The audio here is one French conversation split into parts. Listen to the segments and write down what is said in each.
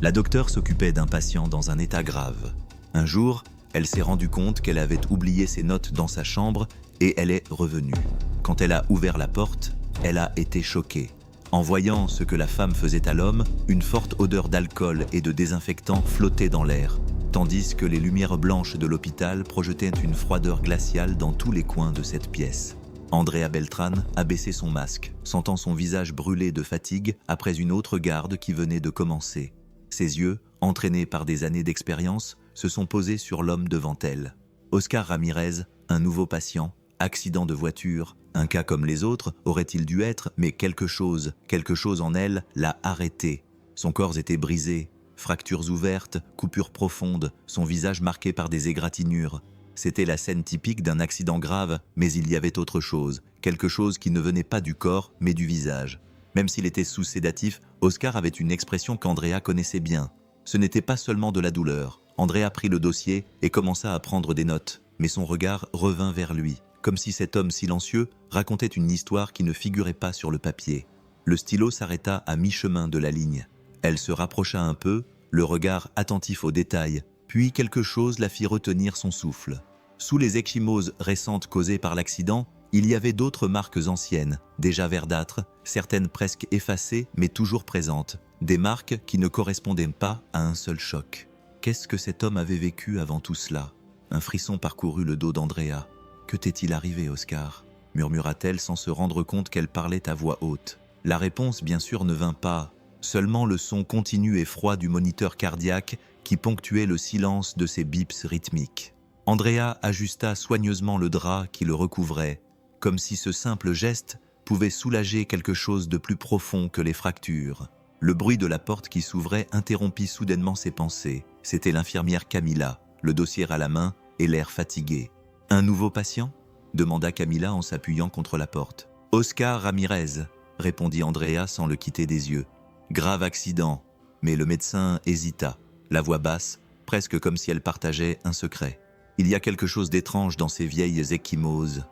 La docteure s'occupait d'un patient dans un état grave. Un jour, elle s'est rendue compte qu'elle avait oublié ses notes dans sa chambre et elle est revenue. Quand elle a ouvert la porte, elle a été choquée. En voyant ce que la femme faisait à l'homme, une forte odeur d'alcool et de désinfectant flottait dans l'air, tandis que les lumières blanches de l'hôpital projetaient une froideur glaciale dans tous les coins de cette pièce. Andrea Beltran a baissé son masque, sentant son visage brûlé de fatigue après une autre garde qui venait de commencer. Ses yeux, entraînés par des années d'expérience, se sont posés sur l'homme devant elle. Oscar Ramirez, un nouveau patient, accident de voiture, un cas comme les autres aurait-il dû être, mais quelque chose en elle l'a arrêté. Son corps était brisé, fractures ouvertes, coupures profondes, son visage marqué par des égratignures. C'était la scène typique d'un accident grave, mais il y avait autre chose, quelque chose qui ne venait pas du corps, mais du visage. Même s'il était sous sédatif, Oscar avait une expression qu'Andrea connaissait bien. Ce n'était pas seulement de la douleur. Andrea prit le dossier et commença à prendre des notes, mais son regard revint vers lui, comme si cet homme silencieux racontait une histoire qui ne figurait pas sur le papier. Le stylo s'arrêta à mi-chemin de la ligne. Elle se rapprocha un peu, le regard attentif aux détails, puis quelque chose la fit retenir son souffle. Sous les ecchymoses récentes causées par l'accident, il y avait d'autres marques anciennes, déjà verdâtres, certaines presque effacées mais toujours présentes, des marques qui ne correspondaient pas à un seul choc. Qu'est-ce que cet homme avait vécu avant tout cela? Un frisson parcourut le dos d'Andrea. « Que t'est-il arrivé, Oscar ?» murmura-t-elle sans se rendre compte qu'elle parlait à voix haute. La réponse, bien sûr, ne vint pas, seulement le son continu et froid du moniteur cardiaque qui ponctuait le silence de ses bips rythmiques. Andrea ajusta soigneusement le drap qui le recouvrait, comme si ce simple geste pouvait soulager quelque chose de plus profond que les fractures. Le bruit de la porte qui s'ouvrait interrompit soudainement ses pensées. C'était l'infirmière Camilla, le dossier à la main et l'air fatigué. « Un nouveau patient ?» demanda Camilla en s'appuyant contre la porte. « Oscar Ramirez », répondit Andrea sans le quitter des yeux. « Grave accident », mais le médecin hésita, la voix basse, presque comme si elle partageait un secret. Il y a quelque chose d'étrange dans ces vieilles ecchymoses.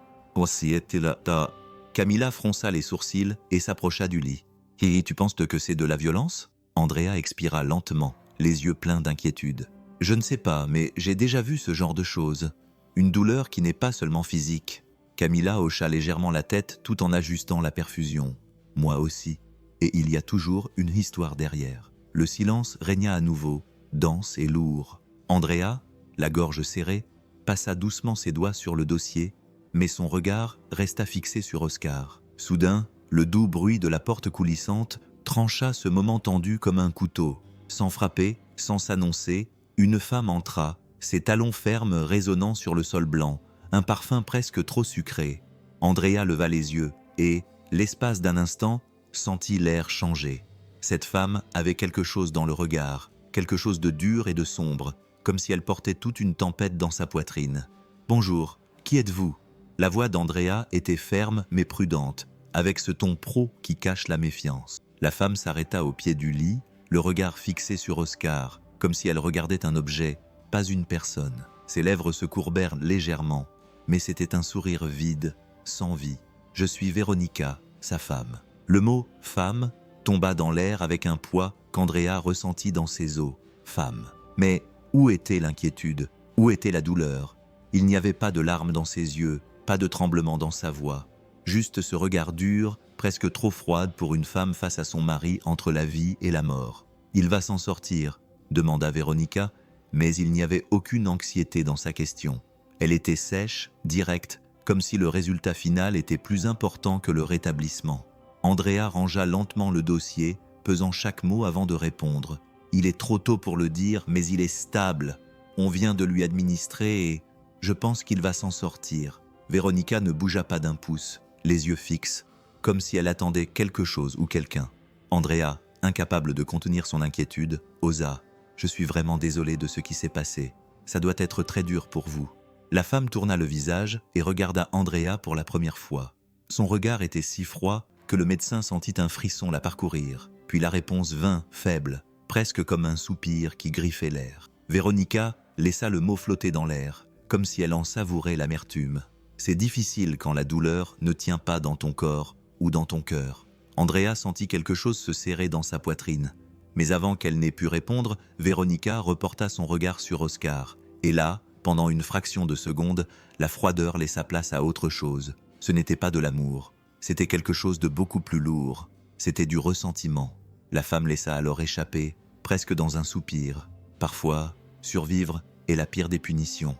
Camilla fronça les sourcils et s'approcha du lit. « Et tu penses que c'est de la violence ?» Andrea expira lentement, les yeux pleins d'inquiétude. « Je ne sais pas, mais j'ai déjà vu ce genre de choses. Une douleur qui n'est pas seulement physique. » Camilla hocha légèrement la tête tout en ajustant la perfusion. « Moi aussi. Et il y a toujours une histoire derrière. » Le silence régna à nouveau, dense et lourd. Andrea, la gorge serrée, passa doucement ses doigts sur le dossier, mais son regard resta fixé sur Oscar. Soudain, le doux bruit de la porte coulissante trancha ce moment tendu comme un couteau. Sans frapper, sans s'annoncer, une femme entra, ses talons fermes résonnant sur le sol blanc, un parfum presque trop sucré. Andrea leva les yeux et, l'espace d'un instant, sentit l'air changer. Cette femme avait quelque chose dans le regard, quelque chose de dur et de sombre, comme si elle portait toute une tempête dans sa poitrine. « Bonjour, qui êtes-vous » La voix d'Andrea était ferme mais prudente, avec ce ton pro qui cache la méfiance. La femme s'arrêta au pied du lit, le regard fixé sur Oscar, comme si elle regardait un objet, pas une personne. Ses lèvres se courbèrent légèrement, mais c'était un sourire vide, sans vie. « Je suis Véronica, sa femme. » Le mot « femme » tomba dans l'air avec un poids qu'Andrea ressentit dans ses os. Femme. Mais où était l'inquiétude? Où était la douleur? Il n'y avait pas de larmes dans ses yeux, pas de tremblement dans sa voix. Juste ce regard dur, presque trop froide pour une femme face à son mari entre la vie et la mort. « Il va s'en sortir », demanda Véronica, mais il n'y avait aucune anxiété dans sa question. Elle était sèche, directe, comme si le résultat final était plus important que le rétablissement. Andrea rangea lentement le dossier, pesant chaque mot avant de répondre. « Il est trop tôt pour le dire, mais il est stable. On vient de lui administrer et je pense qu'il va s'en sortir. » Véronica ne bougea pas d'un pouce, les yeux fixes, comme si elle attendait quelque chose ou quelqu'un. Andrea, incapable de contenir son inquiétude, osa. « Je suis vraiment désolé de ce qui s'est passé. Ça doit être très dur pour vous. » La femme tourna le visage et regarda Andrea pour la première fois. Son regard était si froid que le médecin sentit un frisson la parcourir. Puis la réponse vint, faible, presque comme un soupir qui griffait l'air. Véronica laissa le mot flotter dans l'air, comme si elle en savourait l'amertume. C'est difficile quand la douleur ne tient pas dans ton corps ou dans ton cœur. Andrea sentit quelque chose se serrer dans sa poitrine. Mais avant qu'elle n'ait pu répondre, Véronica reporta son regard sur Oscar. Et là, pendant une fraction de seconde, la froideur laissa place à autre chose. Ce n'était pas de l'amour, c'était quelque chose de beaucoup plus lourd. C'était du ressentiment. La femme laissa alors échapper, presque dans un soupir. Parfois, survivre est la pire des punitions.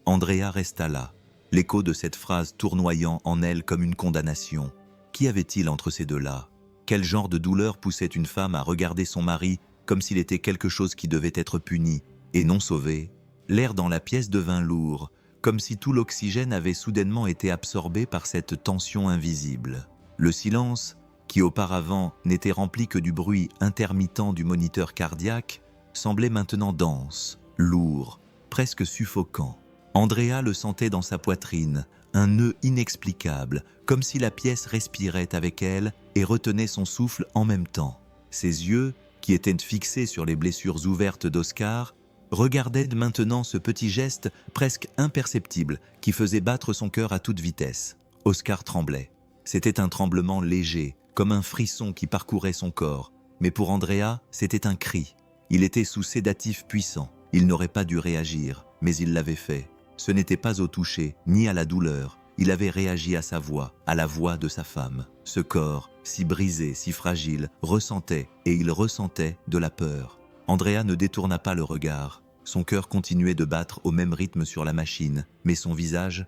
Andrea resta là, l'écho de cette phrase tournoyant en elle comme une condamnation. Qu'y avait-il entre ces deux-là? Quel genre de douleur poussait une femme à regarder son mari comme s'il était quelque chose qui devait être puni et non sauvé? L'air dans la pièce devint lourd, comme si tout l'oxygène avait soudainement été absorbé par cette tension invisible. Le silence, qui auparavant n'était rempli que du bruit intermittent du moniteur cardiaque, semblait maintenant dense, lourd, presque suffocant. Andrea le sentait dans sa poitrine, un nœud inexplicable, comme si la pièce respirait avec elle et retenait son souffle en même temps. Ses yeux, qui étaient fixés sur les blessures ouvertes d'Oscar, regardaient maintenant ce petit geste presque imperceptible qui faisait battre son cœur à toute vitesse. Oscar tremblait. C'était un tremblement léger, comme un frisson qui parcourait son corps. Mais pour Andrea, c'était un cri. Il était sous sédatif puissant. Il n'aurait pas dû réagir, mais il l'avait fait. Ce n'était pas au toucher, ni à la douleur. Il avait réagi à sa voix, à la voix de sa femme. Ce corps, si brisé, si fragile, ressentait, et il ressentait, de la peur. Andrea ne détourna pas le regard. Son cœur continuait de battre au même rythme sur la machine, mais son visage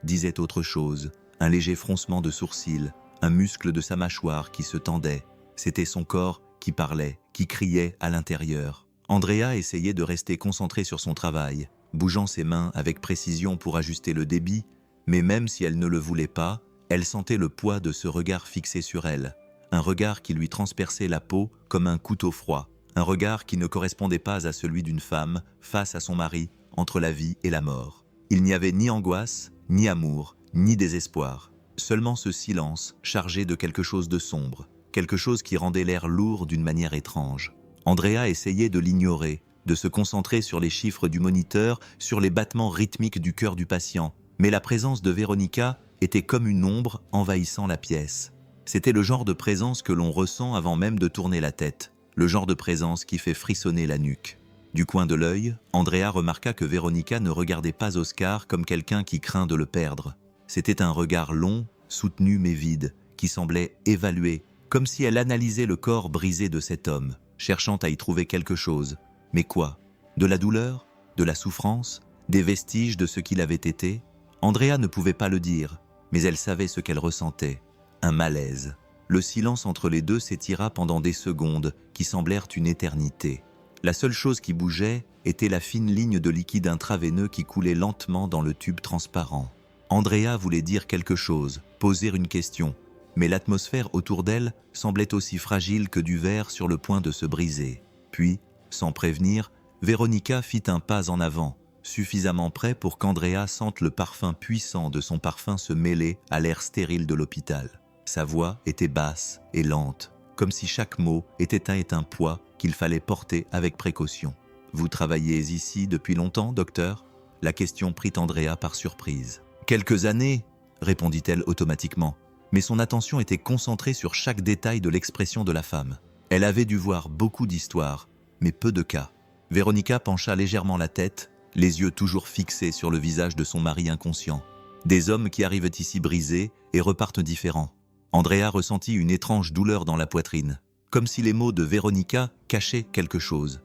disait autre chose. Un léger froncement de sourcils, un muscle de sa mâchoire qui se tendait. C'était son corps qui parlait, qui criait à l'intérieur. Andrea essayait de rester concentrée sur son travail, bougeant ses mains avec précision pour ajuster le débit, mais même si elle ne le voulait pas, elle sentait le poids de ce regard fixé sur elle, un regard qui lui transperçait la peau comme un couteau froid, un regard qui ne correspondait pas à celui d'une femme face à son mari, entre la vie et la mort. Il n'y avait ni angoisse, ni amour, ni désespoir, seulement ce silence chargé de quelque chose de sombre, quelque chose qui rendait l'air lourd d'une manière étrange. Andrea essayait de l'ignorer, de se concentrer sur les chiffres du moniteur, sur les battements rythmiques du cœur du patient, mais la présence de Véronica était comme une ombre envahissant la pièce. C'était le genre de présence que l'on ressent avant même de tourner la tête, le genre de présence qui fait frissonner la nuque. Du coin de l'œil, Andrea remarqua que Véronica ne regardait pas Oscar comme quelqu'un qui craint de le perdre. C'était un regard long, soutenu mais vide, qui semblait évaluer, comme si elle analysait le corps brisé de cet homme, cherchant à y trouver quelque chose. Mais quoi? De la douleur? De la souffrance? Des vestiges de ce qu'il avait été? Andrea ne pouvait pas le dire, mais elle savait ce qu'elle ressentait. Un malaise. Le silence entre les deux s'étira pendant des secondes qui semblèrent une éternité. La seule chose qui bougeait était la fine ligne de liquide intraveineux qui coulait lentement dans le tube transparent. Andrea voulait dire quelque chose, poser une question, mais l'atmosphère autour d'elle semblait aussi fragile que du verre sur le point de se briser. Puis, sans prévenir, Véronica fit un pas en avant, suffisamment près pour qu'Andrea sente le parfum puissant de son parfum se mêler à l'air stérile de l'hôpital. Sa voix était basse et lente, comme si chaque mot était un poids qu'il fallait porter avec précaution. « Vous travaillez ici depuis longtemps, docteur ?» La question prit Andrea par surprise. « Quelques années » répondit-elle automatiquement, mais son attention était concentrée sur chaque détail de l'expression de la femme. Elle avait dû voir beaucoup d'histoires, mais peu de cas. Véronica pencha légèrement la tête, les yeux toujours fixés sur le visage de son mari inconscient. Des hommes qui arrivent ici brisés et repartent différents. Andrea ressentit une étrange douleur dans la poitrine, comme si les mots de Véronica cachaient quelque chose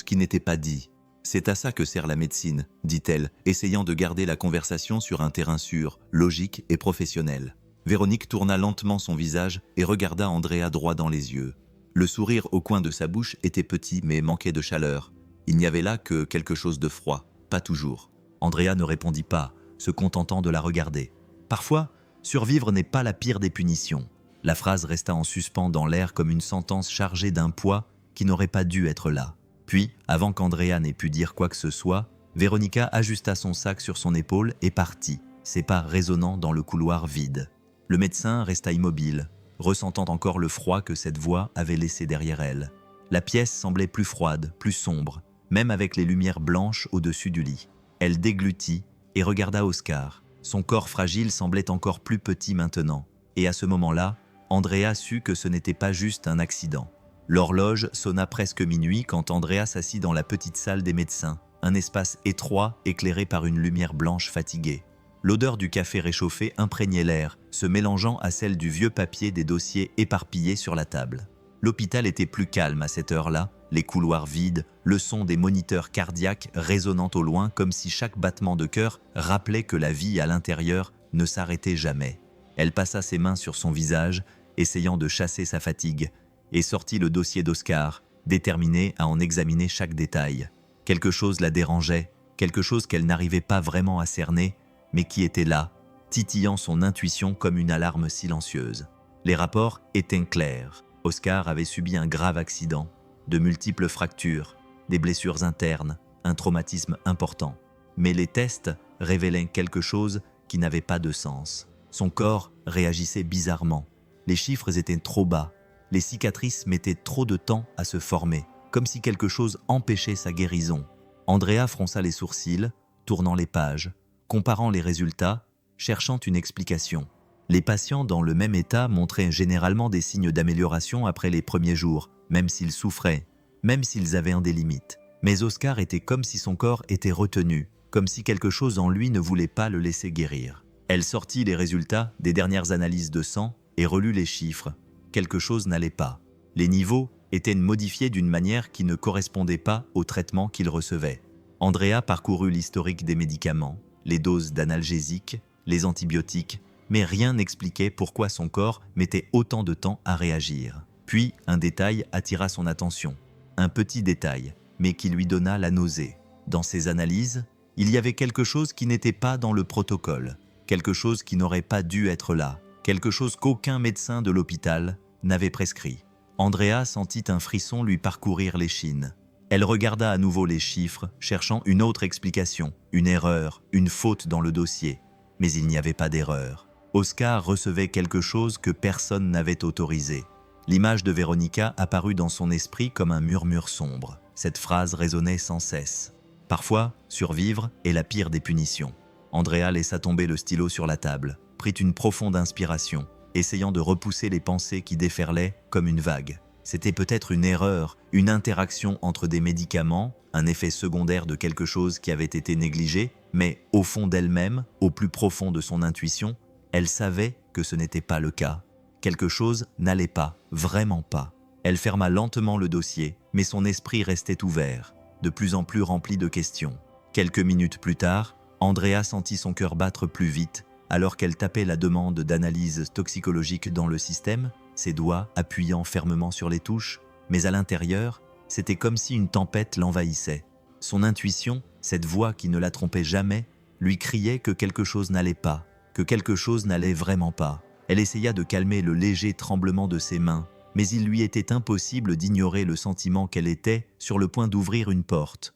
qui n'était pas dit. « C'est à ça que sert la médecine », dit-elle, essayant de garder la conversation sur un terrain sûr, logique et professionnel. Véronique tourna lentement son visage et regarda Andrea droit dans les yeux. Le sourire au coin de sa bouche était petit mais manquait de chaleur. Il n'y avait là que quelque chose de froid, pas toujours. Andrea ne répondit pas, se contentant de la regarder. Parfois, survivre n'est pas la pire des punitions. La phrase resta en suspens dans l'air comme une sentence chargée d'un poids qui n'aurait pas dû être là. Puis, avant qu'Andrea n'ait pu dire quoi que ce soit, Véronica ajusta son sac sur son épaule et partit, ses pas résonnant dans le couloir vide. Le médecin resta immobile, ressentant encore le froid que cette voix avait laissé derrière elle. La pièce semblait plus froide, plus sombre, même avec les lumières blanches au-dessus du lit. Elle déglutit et regarda Oscar. Son corps fragile semblait encore plus petit maintenant. Et à ce moment-là, Andrea sut que ce n'était pas juste un accident. L'horloge sonna presque minuit quand Andrea s'assit dans la petite salle des médecins, un espace étroit éclairé par une lumière blanche fatiguée. L'odeur du café réchauffé imprégnait l'air, se mélangeant à celle du vieux papier des dossiers éparpillés sur la table. L'hôpital était plus calme à cette heure-là, les couloirs vides, le son des moniteurs cardiaques résonnant au loin comme si chaque battement de cœur rappelait que la vie à l'intérieur ne s'arrêtait jamais. Elle passa ses mains sur son visage, essayant de chasser sa fatigue, et sortit le dossier d'Oscar, déterminée à en examiner chaque détail. Quelque chose la dérangeait, quelque chose qu'elle n'arrivait pas vraiment à cerner, mais qui était là, titillant son intuition comme une alarme silencieuse. Les rapports étaient clairs. Oscar avait subi un grave accident, de multiples fractures, des blessures internes, un traumatisme important. Mais les tests révélaient quelque chose qui n'avait pas de sens. Son corps réagissait bizarrement. Les chiffres étaient trop bas. Les cicatrices mettaient trop de temps à se former, comme si quelque chose empêchait sa guérison. Andrea fronça les sourcils, tournant les pages, comparant les résultats, cherchant une explication. Les patients dans le même état montraient généralement des signes d'amélioration après les premiers jours, même s'ils souffraient, même s'ils avaient des limites. Mais Oscar était comme si son corps était retenu, comme si quelque chose en lui ne voulait pas le laisser guérir. Elle sortit les résultats des dernières analyses de sang et relut les chiffres. Quelque chose n'allait pas. Les niveaux étaient modifiés d'une manière qui ne correspondait pas au traitement qu'il recevait. Andrea parcourut l'historique des médicaments, les doses d'analgésiques, les antibiotiques, mais rien n'expliquait pourquoi son corps mettait autant de temps à réagir. Puis, un détail attira son attention. Un petit détail, mais qui lui donna la nausée. Dans ses analyses, il y avait quelque chose qui n'était pas dans le protocole, quelque chose qui n'aurait pas dû être là, quelque chose qu'aucun médecin de l'hôpital n'avait prescrit. Andrea sentit un frisson lui parcourir l'échine. Elle regarda à nouveau les chiffres, cherchant une autre explication, une erreur, une faute dans le dossier. Mais il n'y avait pas d'erreur. Oscar recevait quelque chose que personne n'avait autorisé. L'image de Véronica apparut dans son esprit comme un murmure sombre. Cette phrase résonnait sans cesse. Parfois, survivre est la pire des punitions. Andrea laissa tomber le stylo sur la table, prit une profonde inspiration, essayant de repousser les pensées qui déferlaient comme une vague. C'était peut-être une erreur, une interaction entre des médicaments, un effet secondaire de quelque chose qui avait été négligé, mais au fond d'elle-même, au plus profond de son intuition, elle savait que ce n'était pas le cas. Quelque chose n'allait pas, vraiment pas. Elle ferma lentement le dossier, mais son esprit restait ouvert, de plus en plus rempli de questions. Quelques minutes plus tard, Andrea sentit son cœur battre plus vite, alors qu'elle tapait la demande d'analyse toxicologique dans le système, ses doigts appuyant fermement sur les touches, mais à l'intérieur, c'était comme si une tempête l'envahissait. Son intuition, cette voix qui ne la trompait jamais, lui criait que quelque chose n'allait pas, que quelque chose n'allait vraiment pas. Elle essaya de calmer le léger tremblement de ses mains, mais il lui était impossible d'ignorer le sentiment qu'elle était sur le point d'ouvrir une porte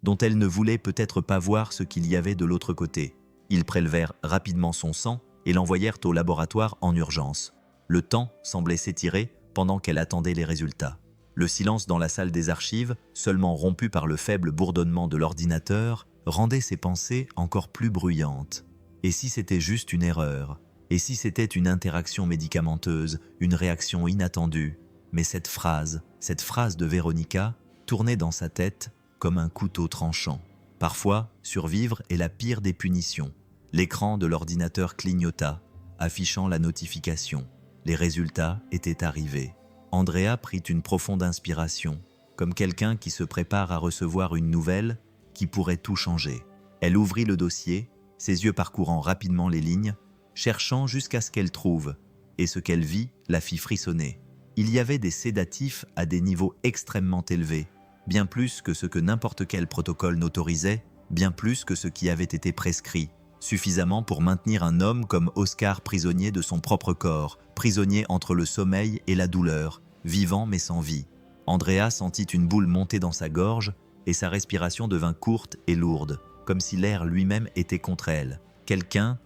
dont elle ne voulait peut-être pas voir ce qu'il y avait de l'autre côté. Ils prélevèrent rapidement son sang et l'envoyèrent au laboratoire en urgence. Le temps semblait s'étirer pendant qu'elle attendait les résultats. Le silence dans la salle des archives, seulement rompu par le faible bourdonnement de l'ordinateur, rendait ses pensées encore plus bruyantes. Et si c'était juste une erreur? Et si c'était une interaction médicamenteuse, une réaction inattendue? Mais cette phrase de Véronica, tournait dans sa tête comme un couteau tranchant. Parfois, survivre est la pire des punitions. L'écran de l'ordinateur clignota, affichant la notification. Les résultats étaient arrivés. Andrea prit une profonde inspiration, comme quelqu'un qui se prépare à recevoir une nouvelle qui pourrait tout changer. Elle ouvrit le dossier, ses yeux parcourant rapidement les lignes, cherchant jusqu'à ce qu'elle trouve, et ce qu'elle vit la fit frissonner. Il y avait des sédatifs à des niveaux extrêmement élevés, bien plus que ce que n'importe quel protocole n'autorisait, bien plus que ce qui avait été prescrit, suffisamment pour maintenir un homme comme Oscar prisonnier de son propre corps, prisonnier entre le sommeil et la douleur, vivant mais sans vie. Andrea sentit une boule monter dans sa gorge et sa respiration devint courte et lourde, comme si l'air lui-même était contre elle. Quelqu'un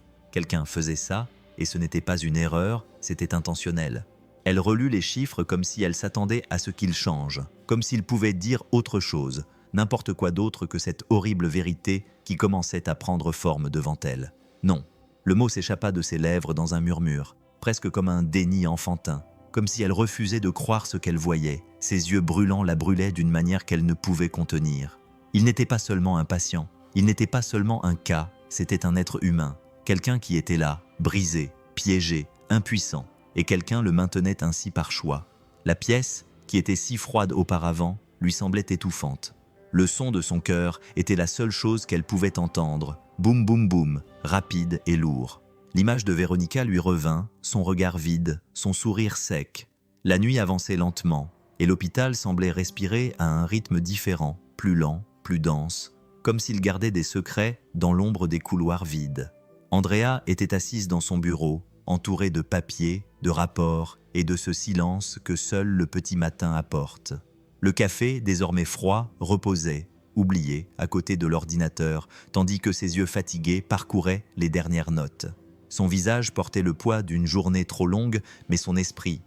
faisait ça, et ce n'était pas une erreur, c'était intentionnel. Elle relut les chiffres comme si elle s'attendait à ce qu'ils changent, comme s'ils pouvaient dire autre chose, n'importe quoi d'autre que cette horrible vérité qui commençait à prendre forme devant elle. Non, le mot s'échappa de ses lèvres dans un murmure, presque comme un déni enfantin, comme si elle refusait de croire ce qu'elle voyait. Ses yeux brûlants la brûlaient d'une manière qu'elle ne pouvait contenir. Il n'était pas seulement un patient, il n'était pas seulement un cas, c'était un être humain, quelqu'un qui était là, brisé, piégé, impuissant, et quelqu'un le maintenait ainsi par choix. La pièce, qui était si froide auparavant, lui semblait étouffante. Le son de son cœur était la seule chose qu'elle pouvait entendre, boum boum boum, rapide et lourd. L'image de Véronica lui revint, son regard vide, son sourire sec. La nuit avançait lentement, et l'hôpital semblait respirer à un rythme différent, plus lent, plus dense, comme s'il gardait des secrets dans l'ombre des couloirs vides. Andrea était assise dans son bureau, entourée de papiers, de rapports et de ce silence que seul le petit matin apporte. Le café, désormais froid, reposait, oublié, à côté de l'ordinateur, tandis que ses yeux fatigués parcouraient les dernières notes. Son visage portait le poids d'une journée trop longue, mais son esprit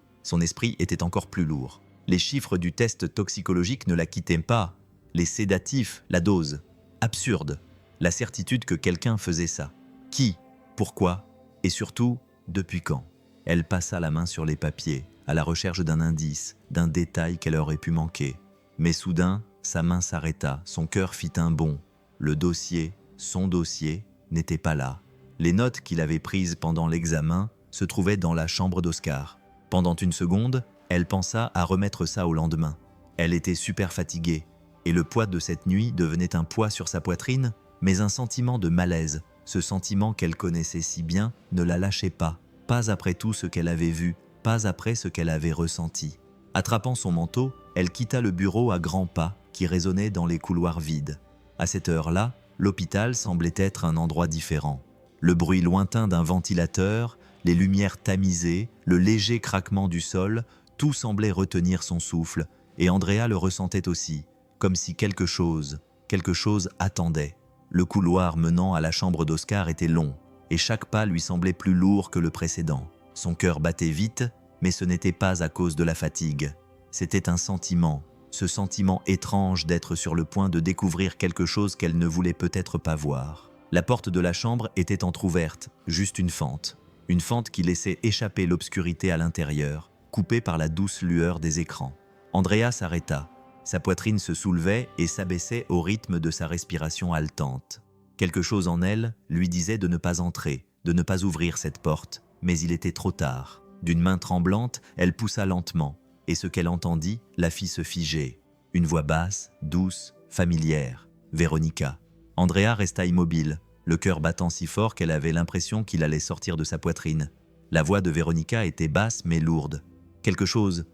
était encore plus lourd. Les chiffres du test toxicologique ne la quittaient pas. Les sédatifs, la dose. Absurde. La certitude que quelqu'un faisait ça. Qui? Pourquoi? Et surtout, depuis quand? Elle passa la main sur les papiers, à la recherche d'un indice, d'un détail qu'elle aurait pu manquer. Mais soudain, sa main s'arrêta, son cœur fit un bond. Le dossier, son dossier, n'était pas là. Les notes qu'il avait prises pendant l'examen se trouvaient dans la chambre d'Oscar. Pendant une seconde, elle pensa à remettre ça au lendemain. Elle était super fatiguée, et le poids de cette nuit devenait un poids sur sa poitrine, mais un sentiment de malaise, ce sentiment qu'elle connaissait si bien, ne la lâchait pas après tout ce qu'elle avait vu, pas après ce qu'elle avait ressenti. Attrapant son manteau, elle quitta le bureau à grands pas qui résonnaient dans les couloirs vides. À cette heure-là, l'hôpital semblait être un endroit différent. Le bruit lointain d'un ventilateur, les lumières tamisées, le léger craquement du sol, tout semblait retenir son souffle, et Andrea le ressentait aussi, comme si quelque chose attendait. Le couloir menant à la chambre d'Oscar était long, et chaque pas lui semblait plus lourd que le précédent. Son cœur battait vite, mais ce n'était pas à cause de la fatigue. C'était un sentiment, ce sentiment étrange d'être sur le point de découvrir quelque chose qu'elle ne voulait peut-être pas voir. La porte de la chambre était entr'ouverte, juste une fente qui laissait échapper l'obscurité à l'intérieur, coupée par la douce lueur des écrans. Andrea s'arrêta. Sa poitrine se soulevait et s'abaissait au rythme de sa respiration haletante. Quelque chose en elle lui disait de ne pas entrer, de ne pas ouvrir cette porte, mais il était trop tard. D'une main tremblante, elle poussa lentement, et ce qu'elle entendit la fit se figer. Une voix basse, douce, familière. Véronica. Andrea resta immobile, le cœur battant si fort qu'elle avait l'impression qu'il allait sortir de sa poitrine. La voix de Véronica était basse mais lourde. Quelque chose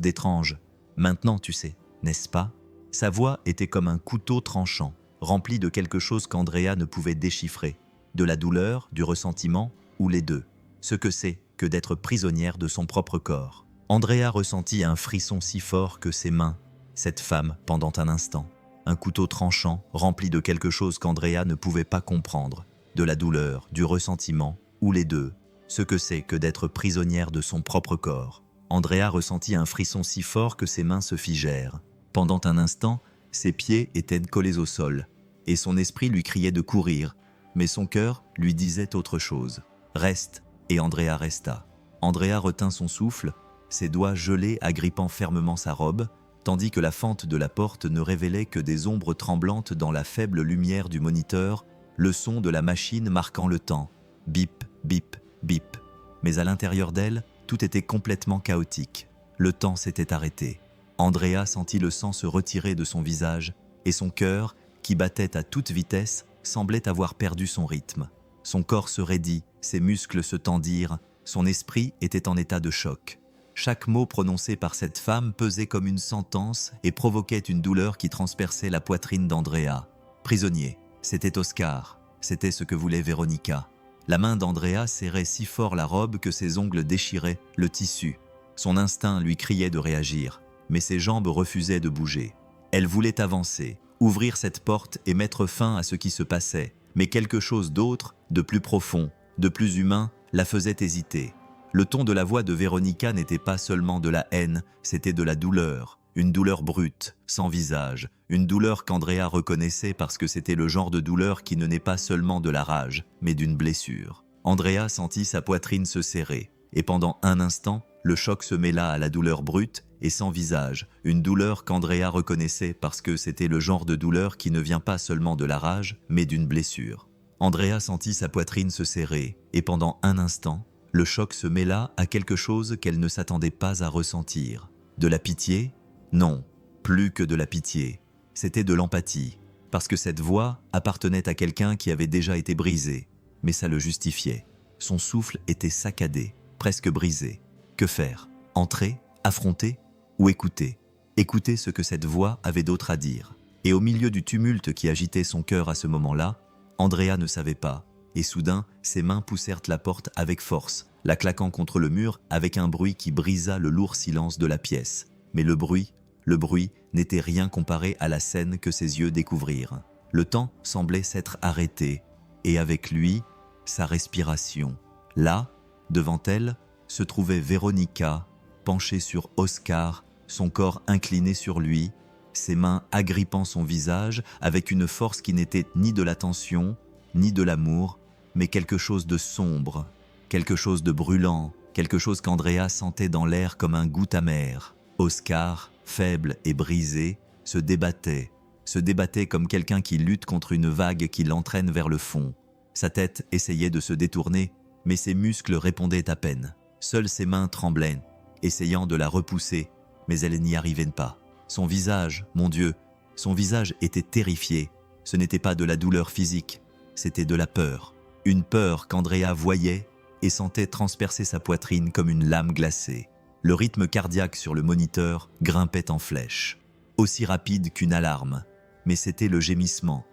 d'étrange. Maintenant tu sais, n'est-ce pas? Sa voix était comme un couteau tranchant, rempli de quelque chose qu'Andrea ne pouvait déchiffrer. De la douleur, du ressentiment, ou les deux. Ce que c'est que d'être prisonnière de son propre corps. Andrea ressentit un frisson si fort que ses mains, cette femme, pendant un instant. Un couteau tranchant, rempli de quelque chose qu'Andrea ne pouvait pas comprendre. De la douleur, du ressentiment, ou les deux. Ce que c'est que d'être prisonnière de son propre corps. Andrea ressentit un frisson si fort que ses mains se figèrent. Pendant un instant, ses pieds étaient collés au sol, et son esprit lui criait de courir, mais son cœur lui disait autre chose. « Reste !» Et Andrea resta. Andrea retint son souffle, ses doigts gelés agrippant fermement sa robe, tandis que la fente de la porte ne révélait que des ombres tremblantes dans la faible lumière du moniteur, le son de la machine marquant le temps. Bip, bip, bip. Mais à l'intérieur d'elle, tout était complètement chaotique. Le temps s'était arrêté. Andrea sentit le sang se retirer de son visage, et son cœur, qui battait à toute vitesse, semblait avoir perdu son rythme. Son corps se raidit, ses muscles se tendirent, son esprit était en état de choc. Chaque mot prononcé par cette femme pesait comme une sentence et provoquait une douleur qui transperçait la poitrine d'Andrea. Prisonnier, c'était Oscar, c'était ce que voulait Véronica. La main d'Andrea serrait si fort la robe que ses ongles déchiraient le tissu. Son instinct lui criait de réagir, mais ses jambes refusaient de bouger. Elle voulait avancer, ouvrir cette porte et mettre fin à ce qui se passait, mais quelque chose d'autre, de plus profond, de plus humain, la faisait hésiter. Le ton de la voix de Véronica n'était pas seulement de la haine, c'était de la douleur. Une douleur brute, sans visage, une douleur qu'Andrea reconnaissait parce que c'était le genre de douleur qui ne naît pas seulement de la rage, mais d'une blessure. Andrea sentit sa poitrine se serrer, et pendant un instant, le choc se mêla à la douleur brute et sans visage, une douleur qu'Andrea reconnaissait parce que c'était le genre de douleur qui ne vient pas seulement de la rage, mais d'une blessure. Andrea sentit sa poitrine se serrer, et pendant un instant, le choc se mêla à quelque chose qu'elle ne s'attendait pas à ressentir. De la pitié? Non, plus que de la pitié. C'était de l'empathie, parce que cette voix appartenait à quelqu'un qui avait déjà été brisé, mais ça le justifiait. Son souffle était saccadé, presque brisé. Que faire? Entrer? Affronter? Ou écouter? Écouter ce que cette voix avait d'autre à dire. Et au milieu du tumulte qui agitait son cœur à ce moment-là, Andrea ne savait pas, et soudain, ses mains poussèrent la porte avec force, la claquant contre le mur avec un bruit qui brisa le lourd silence de la pièce. Mais le bruit n'était rien comparé à la scène que ses yeux découvrirent. Le temps semblait s'être arrêté, et avec lui, sa respiration. Là, devant elle, se trouvait Véronica, penchée sur Oscar, son corps incliné sur lui, ses mains agrippant son visage avec une force qui n'était ni de la tension, ni de l'amour, mais quelque chose de sombre, quelque chose de brûlant, quelque chose qu'Andrea sentait dans l'air comme un goût amer. Oscar, faible et brisé, se débattait comme quelqu'un qui lutte contre une vague qui l'entraîne vers le fond. Sa tête essayait de se détourner, mais ses muscles répondaient à peine. Seules ses mains tremblaient, essayant de la repousser, mais elle n'y arrivait pas. Son visage, mon Dieu, son visage était terrifié. Ce n'était pas de la douleur physique, c'était de la peur. Une peur qu'Andrea voyait et sentait transpercer sa poitrine comme une lame glacée. Le rythme cardiaque sur le moniteur grimpait en flèche, aussi rapide qu'une alarme. Mais c'était le gémissement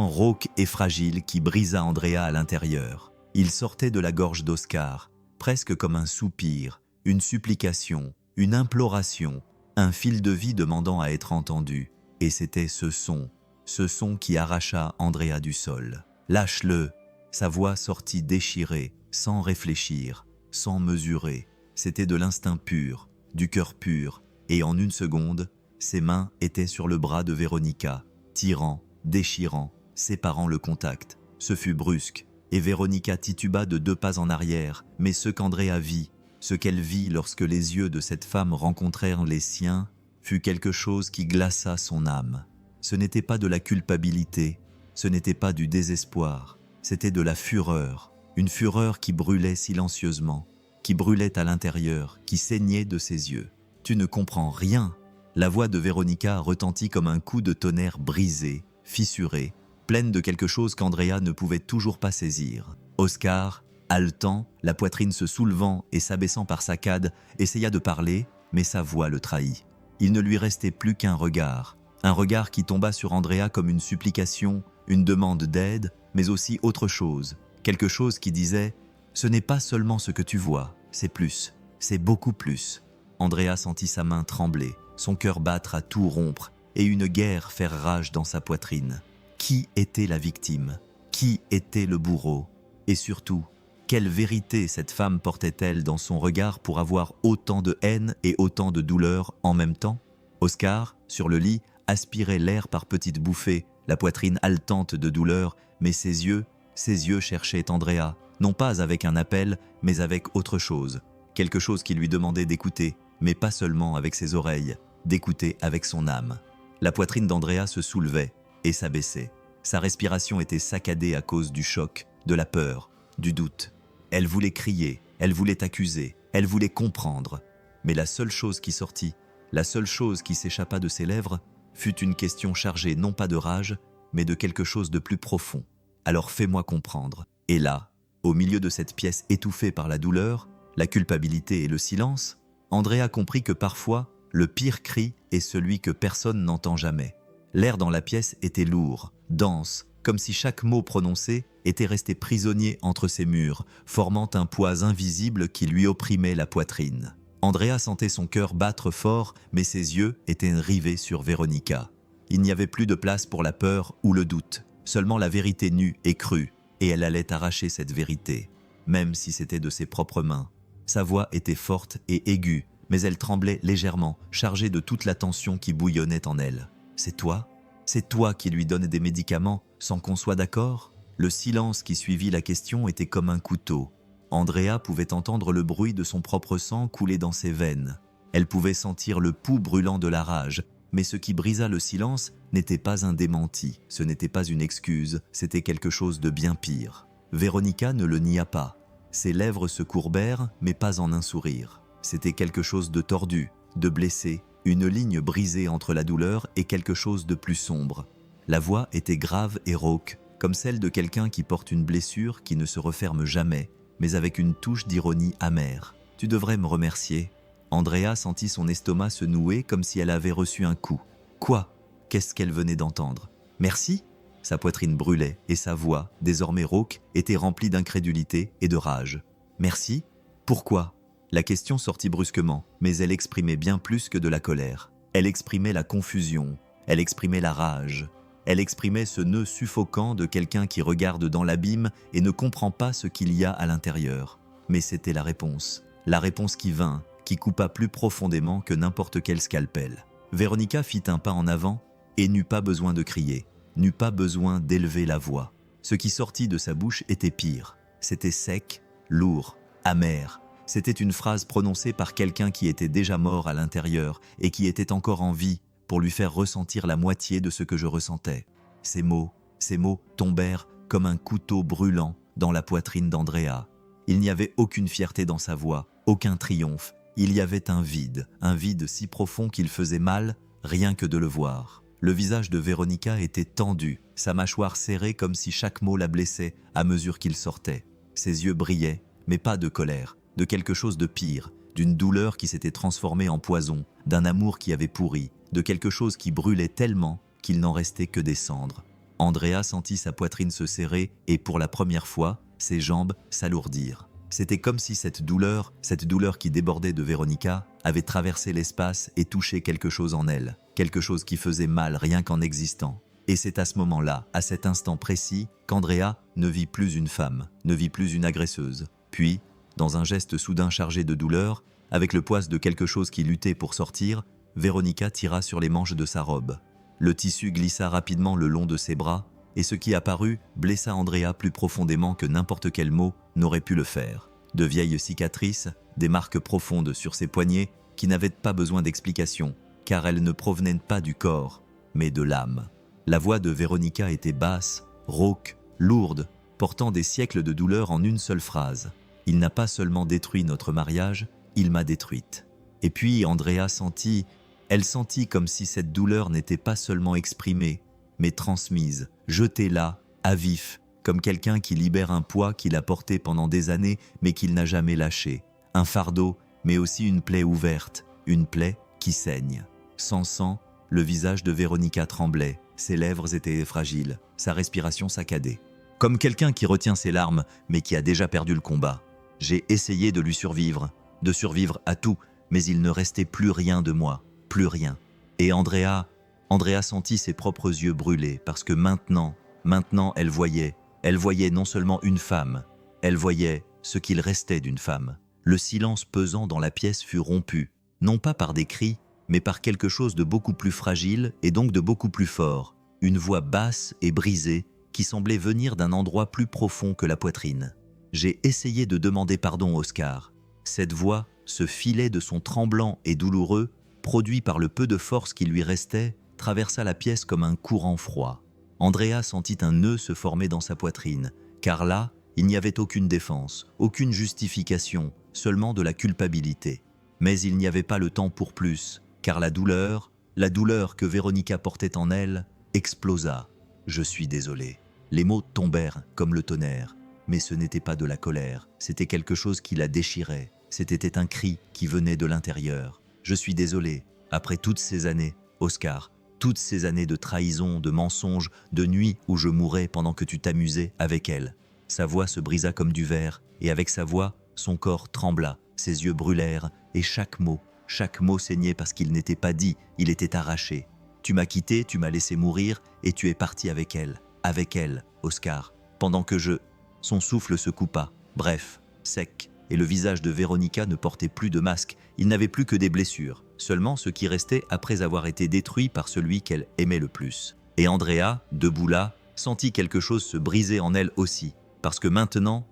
rauque et fragile qui brisa Andrea à l'intérieur. Il sortait de la gorge d'Oscar, presque comme un soupir, une supplication, une imploration, un fil de vie demandant à être entendu. Et c'était ce son qui arracha Andrea du sol. « Lâche-le !» Sa voix sortit déchirée, sans réfléchir, sans mesurer. C'était de l'instinct pur, du cœur pur, et en une seconde, ses mains étaient sur le bras de Véronica, tirant, déchirant, séparant le contact. Ce fut brusque, et Véronica tituba de 2 pas en arrière, mais ce qu'Andrea vit, ce qu'elle vit lorsque les yeux de cette femme rencontrèrent les siens, fut quelque chose qui glaça son âme. Ce n'était pas de la culpabilité, ce n'était pas du désespoir, c'était de la fureur, une fureur qui brûlait silencieusement, qui brûlait à l'intérieur, qui saignait de ses yeux. « Tu ne comprends rien !» La voix de Véronica retentit comme un coup de tonnerre brisé, fissuré, pleine de quelque chose qu'Andrea ne pouvait toujours pas saisir. Oscar, haletant, la poitrine se soulevant et s'abaissant par saccades, essaya de parler, mais sa voix le trahit. Il ne lui restait plus qu'un regard qui tomba sur Andrea comme une supplication, une demande d'aide, mais aussi autre chose, quelque chose qui disait « Ce n'est pas seulement ce que tu vois, c'est plus, c'est beaucoup plus ». Andrea sentit sa main trembler, son cœur battre à tout rompre et une guerre faire rage dans sa poitrine. Qui était la victime? Qui était le bourreau? Et surtout, quelle vérité cette femme portait-elle dans son regard pour avoir autant de haine et autant de douleur en même temps? Oscar, sur le lit, aspirait l'air par petites bouffées, la poitrine haletante de douleur, mais ses yeux cherchaient Andrea, non pas avec un appel, mais avec autre chose. Quelque chose qui lui demandait d'écouter, mais pas seulement avec ses oreilles, d'écouter avec son âme. La poitrine d'Andrea se soulevait et s'abaissait. Sa respiration était saccadée à cause du choc, de la peur, du doute. Elle voulait crier, elle voulait accuser, elle voulait comprendre. Mais la seule chose qui sortit, la seule chose qui s'échappa de ses lèvres, fut une question chargée non pas de rage, mais de quelque chose de plus profond. Alors fais-moi comprendre. Et là, au milieu de cette pièce étouffée par la douleur, la culpabilité et le silence, Andrea comprit que parfois, le pire cri est celui que personne n'entend jamais. L'air dans la pièce était lourd, dense, comme si chaque mot prononcé était resté prisonnier entre ses murs, formant un poids invisible qui lui opprimait la poitrine. Andrea sentait son cœur battre fort, mais ses yeux étaient rivés sur Véronica. Il n'y avait plus de place pour la peur ou le doute, seulement la vérité nue et crue, et elle allait arracher cette vérité, même si c'était de ses propres mains. Sa voix était forte et aiguë, mais elle tremblait légèrement, chargée de toute la tension qui bouillonnait en elle. « C'est toi ? C'est toi qui lui donnes des médicaments sans qu'on soit d'accord ?» Le silence qui suivit la question était comme un couteau. Andrea pouvait entendre le bruit de son propre sang couler dans ses veines. Elle pouvait sentir le pouls brûlant de la rage, mais ce qui brisa le silence n'était pas un démenti, ce n'était pas une excuse, c'était quelque chose de bien pire. Véronica ne le nia pas. Ses lèvres se courbèrent, mais pas en un sourire. C'était quelque chose de tordu, de blessé, une ligne brisée entre la douleur et quelque chose de plus sombre. La voix était grave et rauque, comme celle de quelqu'un qui porte une blessure qui ne se referme jamais, mais avec une touche d'ironie amère. « Tu devrais me remercier. » Andrea sentit son estomac se nouer comme si elle avait reçu un coup. Quoi? Qu'est-ce qu'elle venait d'entendre? Merci? Sa poitrine brûlait et sa voix, désormais rauque, était remplie d'incrédulité et de rage. Merci? Pourquoi? La question sortit brusquement, mais elle exprimait bien plus que de la colère. Elle exprimait la confusion, elle exprimait la rage. Elle exprimait ce nœud suffocant de quelqu'un qui regarde dans l'abîme et ne comprend pas ce qu'il y a à l'intérieur. Mais c'était la réponse qui vint, qui coupa plus profondément que n'importe quel scalpel. Véronica fit un pas en avant et n'eut pas besoin de crier, n'eut pas besoin d'élever la voix. Ce qui sortit de sa bouche était pire. C'était sec, lourd, amer. C'était une phrase prononcée par quelqu'un qui était déjà mort à l'intérieur et qui était encore en vie, pour lui faire ressentir la moitié de ce que je ressentais. Ces mots tombèrent comme un couteau brûlant dans la poitrine d'Andrea. Il n'y avait aucune fierté dans sa voix, aucun triomphe. Il y avait un vide si profond qu'il faisait mal, rien que de le voir. Le visage de Véronica était tendu, sa mâchoire serrée comme si chaque mot la blessait à mesure qu'il sortait. Ses yeux brillaient, mais pas de colère, de quelque chose de pire, d'une douleur qui s'était transformée en poison, d'un amour qui avait pourri, de quelque chose qui brûlait tellement qu'il n'en restait que des cendres. Andrea sentit sa poitrine se serrer et pour la première fois, ses jambes s'alourdirent. C'était comme si cette douleur qui débordait de Véronica, avait traversé l'espace et touché quelque chose en elle, quelque chose qui faisait mal rien qu'en existant. Et c'est à ce moment-là, à cet instant précis, qu'Andrea ne vit plus une femme, ne vit plus une agresseuse. Puis, dans un geste soudain chargé de douleur, avec le poids de quelque chose qui luttait pour sortir, Véronica tira sur les manches de sa robe. Le tissu glissa rapidement le long de ses bras, et ce qui apparut blessa Andrea plus profondément que n'importe quel mot n'aurait pu le faire. De vieilles cicatrices, des marques profondes sur ses poignets qui n'avaient pas besoin d'explication, car elles ne provenaient pas du corps, mais de l'âme. La voix de Véronica était basse, rauque, lourde, portant des siècles de douleur en une seule phrase. « Il n'a pas seulement détruit notre mariage, il m'a détruite. » Et puis Andrea sentit comme si cette douleur n'était pas seulement exprimée, mais transmise, jetée là, à vif, comme quelqu'un qui libère un poids qu'il a porté pendant des années mais qu'il n'a jamais lâché. Un fardeau, mais aussi une plaie ouverte, une plaie qui saigne. Sans sang, le visage de Véronica tremblait, ses lèvres étaient fragiles, sa respiration saccadée. Comme quelqu'un qui retient ses larmes mais qui a déjà perdu le combat. J'ai essayé de lui survivre à tout, mais il ne restait plus rien de moi, plus rien. Et Andrea sentit ses propres yeux brûler parce que maintenant elle voyait non seulement une femme, elle voyait ce qu'il restait d'une femme. Le silence pesant dans la pièce fut rompu, non pas par des cris, mais par quelque chose de beaucoup plus fragile et donc de beaucoup plus fort, une voix basse et brisée qui semblait venir d'un endroit plus profond que la poitrine. J'ai essayé de demander pardon, Oscar. Cette voix, ce filet de son tremblant et douloureux, produit par le peu de force qui lui restait, traversa la pièce comme un courant froid. Andrea sentit un nœud se former dans sa poitrine, car là, il n'y avait aucune défense, aucune justification, seulement de la culpabilité. Mais il n'y avait pas le temps pour plus, car la douleur que Véronica portait en elle, explosa. « Je suis désolé ». Les mots tombèrent comme le tonnerre, mais ce n'était pas de la colère, c'était quelque chose qui la déchirait, c'était un cri qui venait de l'intérieur. « Je suis désolé, après toutes ces années, Oscar, toutes ces années de trahison, de mensonges, de nuits où je mourais pendant que tu t'amusais avec elle. » Sa voix se brisa comme du verre, et avec sa voix, son corps trembla, ses yeux brûlèrent, et chaque mot saignait parce qu'il n'était pas dit, il était arraché. « Tu m'as quitté, tu m'as laissé mourir, et tu es parti avec elle, Oscar, pendant que je... » Son souffle se coupa, bref, sec, et le visage de Véronica ne portait plus de masque, il n'avait plus que des blessures, seulement ce qui restait après avoir été détruit par celui qu'elle aimait le plus. Et Andrea, debout là, sentit quelque chose se briser en elle aussi, parce que maintenant,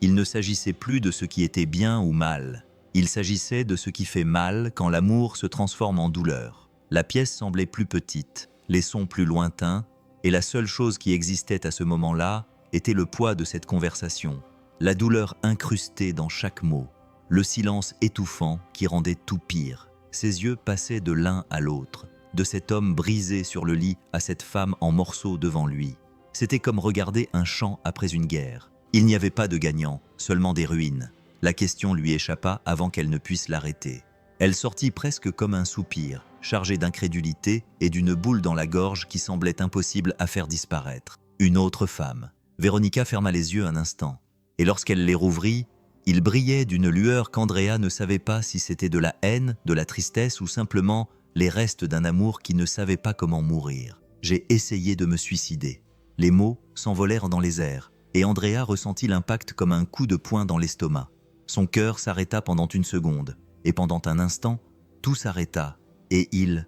Il ne s'agissait plus de ce qui était bien ou mal. Il s'agissait de ce qui fait mal quand l'amour se transforme en douleur. La pièce semblait plus petite, les sons plus lointains, et la seule chose qui existait à ce moment-là était le poids de cette conversation, la douleur incrustée dans chaque mot, le silence étouffant qui rendait tout pire. Ses yeux passaient de l'un à l'autre, de cet homme brisé sur le lit à cette femme en morceaux devant lui. C'était comme regarder un champ après une guerre. Il n'y avait pas de gagnant, seulement des ruines. La question lui échappa avant qu'elle ne puisse l'arrêter. Elle sortit presque comme un soupir, chargée d'incrédulité et d'une boule dans la gorge qui semblait impossible à faire disparaître. Une autre femme. Véronica ferma les yeux un instant, et lorsqu'elle les rouvrit, ils brillaient d'une lueur qu'Andrea ne savait pas si c'était de la haine, de la tristesse ou simplement les restes d'un amour qui ne savait pas comment mourir. J'ai essayé de me suicider. Les mots s'envolèrent dans les airs, et Andrea ressentit l'impact comme un coup de poing dans l'estomac. Son cœur s'arrêta pendant une seconde, et pendant un instant, tout s'arrêta, et il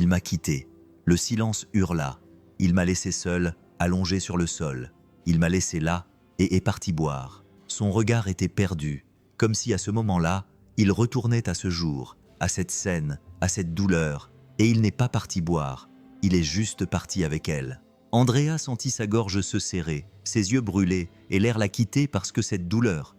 m'a quitté. Le silence hurla. Il m'a laissé seul, allongé sur le sol. Il m'a laissé là, et est parti boire. Son regard était perdu, comme si à ce moment-là, il retournait à ce jour, à cette scène, à cette douleur, et il n'est pas parti boire, il est juste parti avec elle. Andrea sentit sa gorge se serrer, ses yeux brûler, et l'air la quitter parce que cette douleur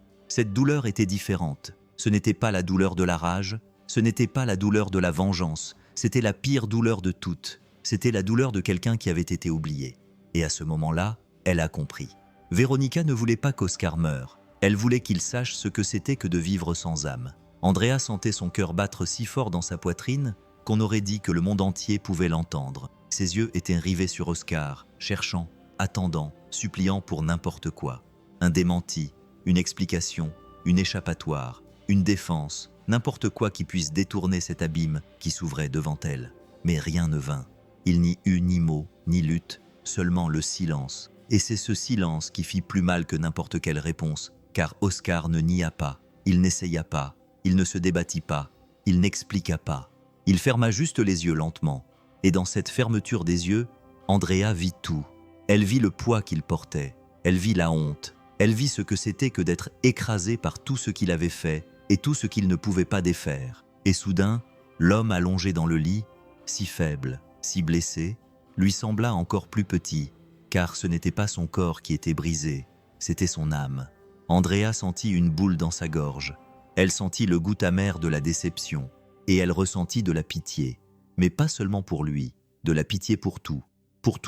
était différente. Ce n'était pas la douleur de la rage, ce n'était pas la douleur de la vengeance, c'était la pire douleur de toutes. C'était la douleur de quelqu'un qui avait été oublié. Et à ce moment-là, elle a compris. Véronica ne voulait pas qu'Oscar meure. Elle voulait qu'il sache ce que c'était que de vivre sans âme. Andrea sentait son cœur battre si fort dans sa poitrine qu'on aurait dit que le monde entier pouvait l'entendre. Ses yeux étaient rivés sur Oscar, cherchant, attendant, suppliant pour n'importe quoi. Un démenti, une explication, une échappatoire, une défense, n'importe quoi qui puisse détourner cet abîme qui s'ouvrait devant elle. Mais rien ne vint. Il n'y eut ni mot, ni lutte, seulement le silence. Et c'est ce silence qui fit plus mal que n'importe quelle réponse, car Oscar ne nia pas, il n'essaya pas, il ne se débattit pas, il n'expliqua pas. Il ferma juste les yeux lentement, et dans cette fermeture des yeux, Andrea vit tout. Elle vit le poids qu'il portait, elle vit la honte, elle vit ce que c'était que d'être écrasé par tout ce qu'il avait fait et tout ce qu'il ne pouvait pas défaire. Et soudain, l'homme allongé dans le lit, si faible, si blessé, lui sembla encore plus petit, car ce n'était pas son corps qui était brisé, c'était son âme. Andrea sentit une boule dans sa gorge. Elle sentit le goût amer de la déception, et elle ressentit de la pitié, mais pas seulement pour lui, de la pitié pour tout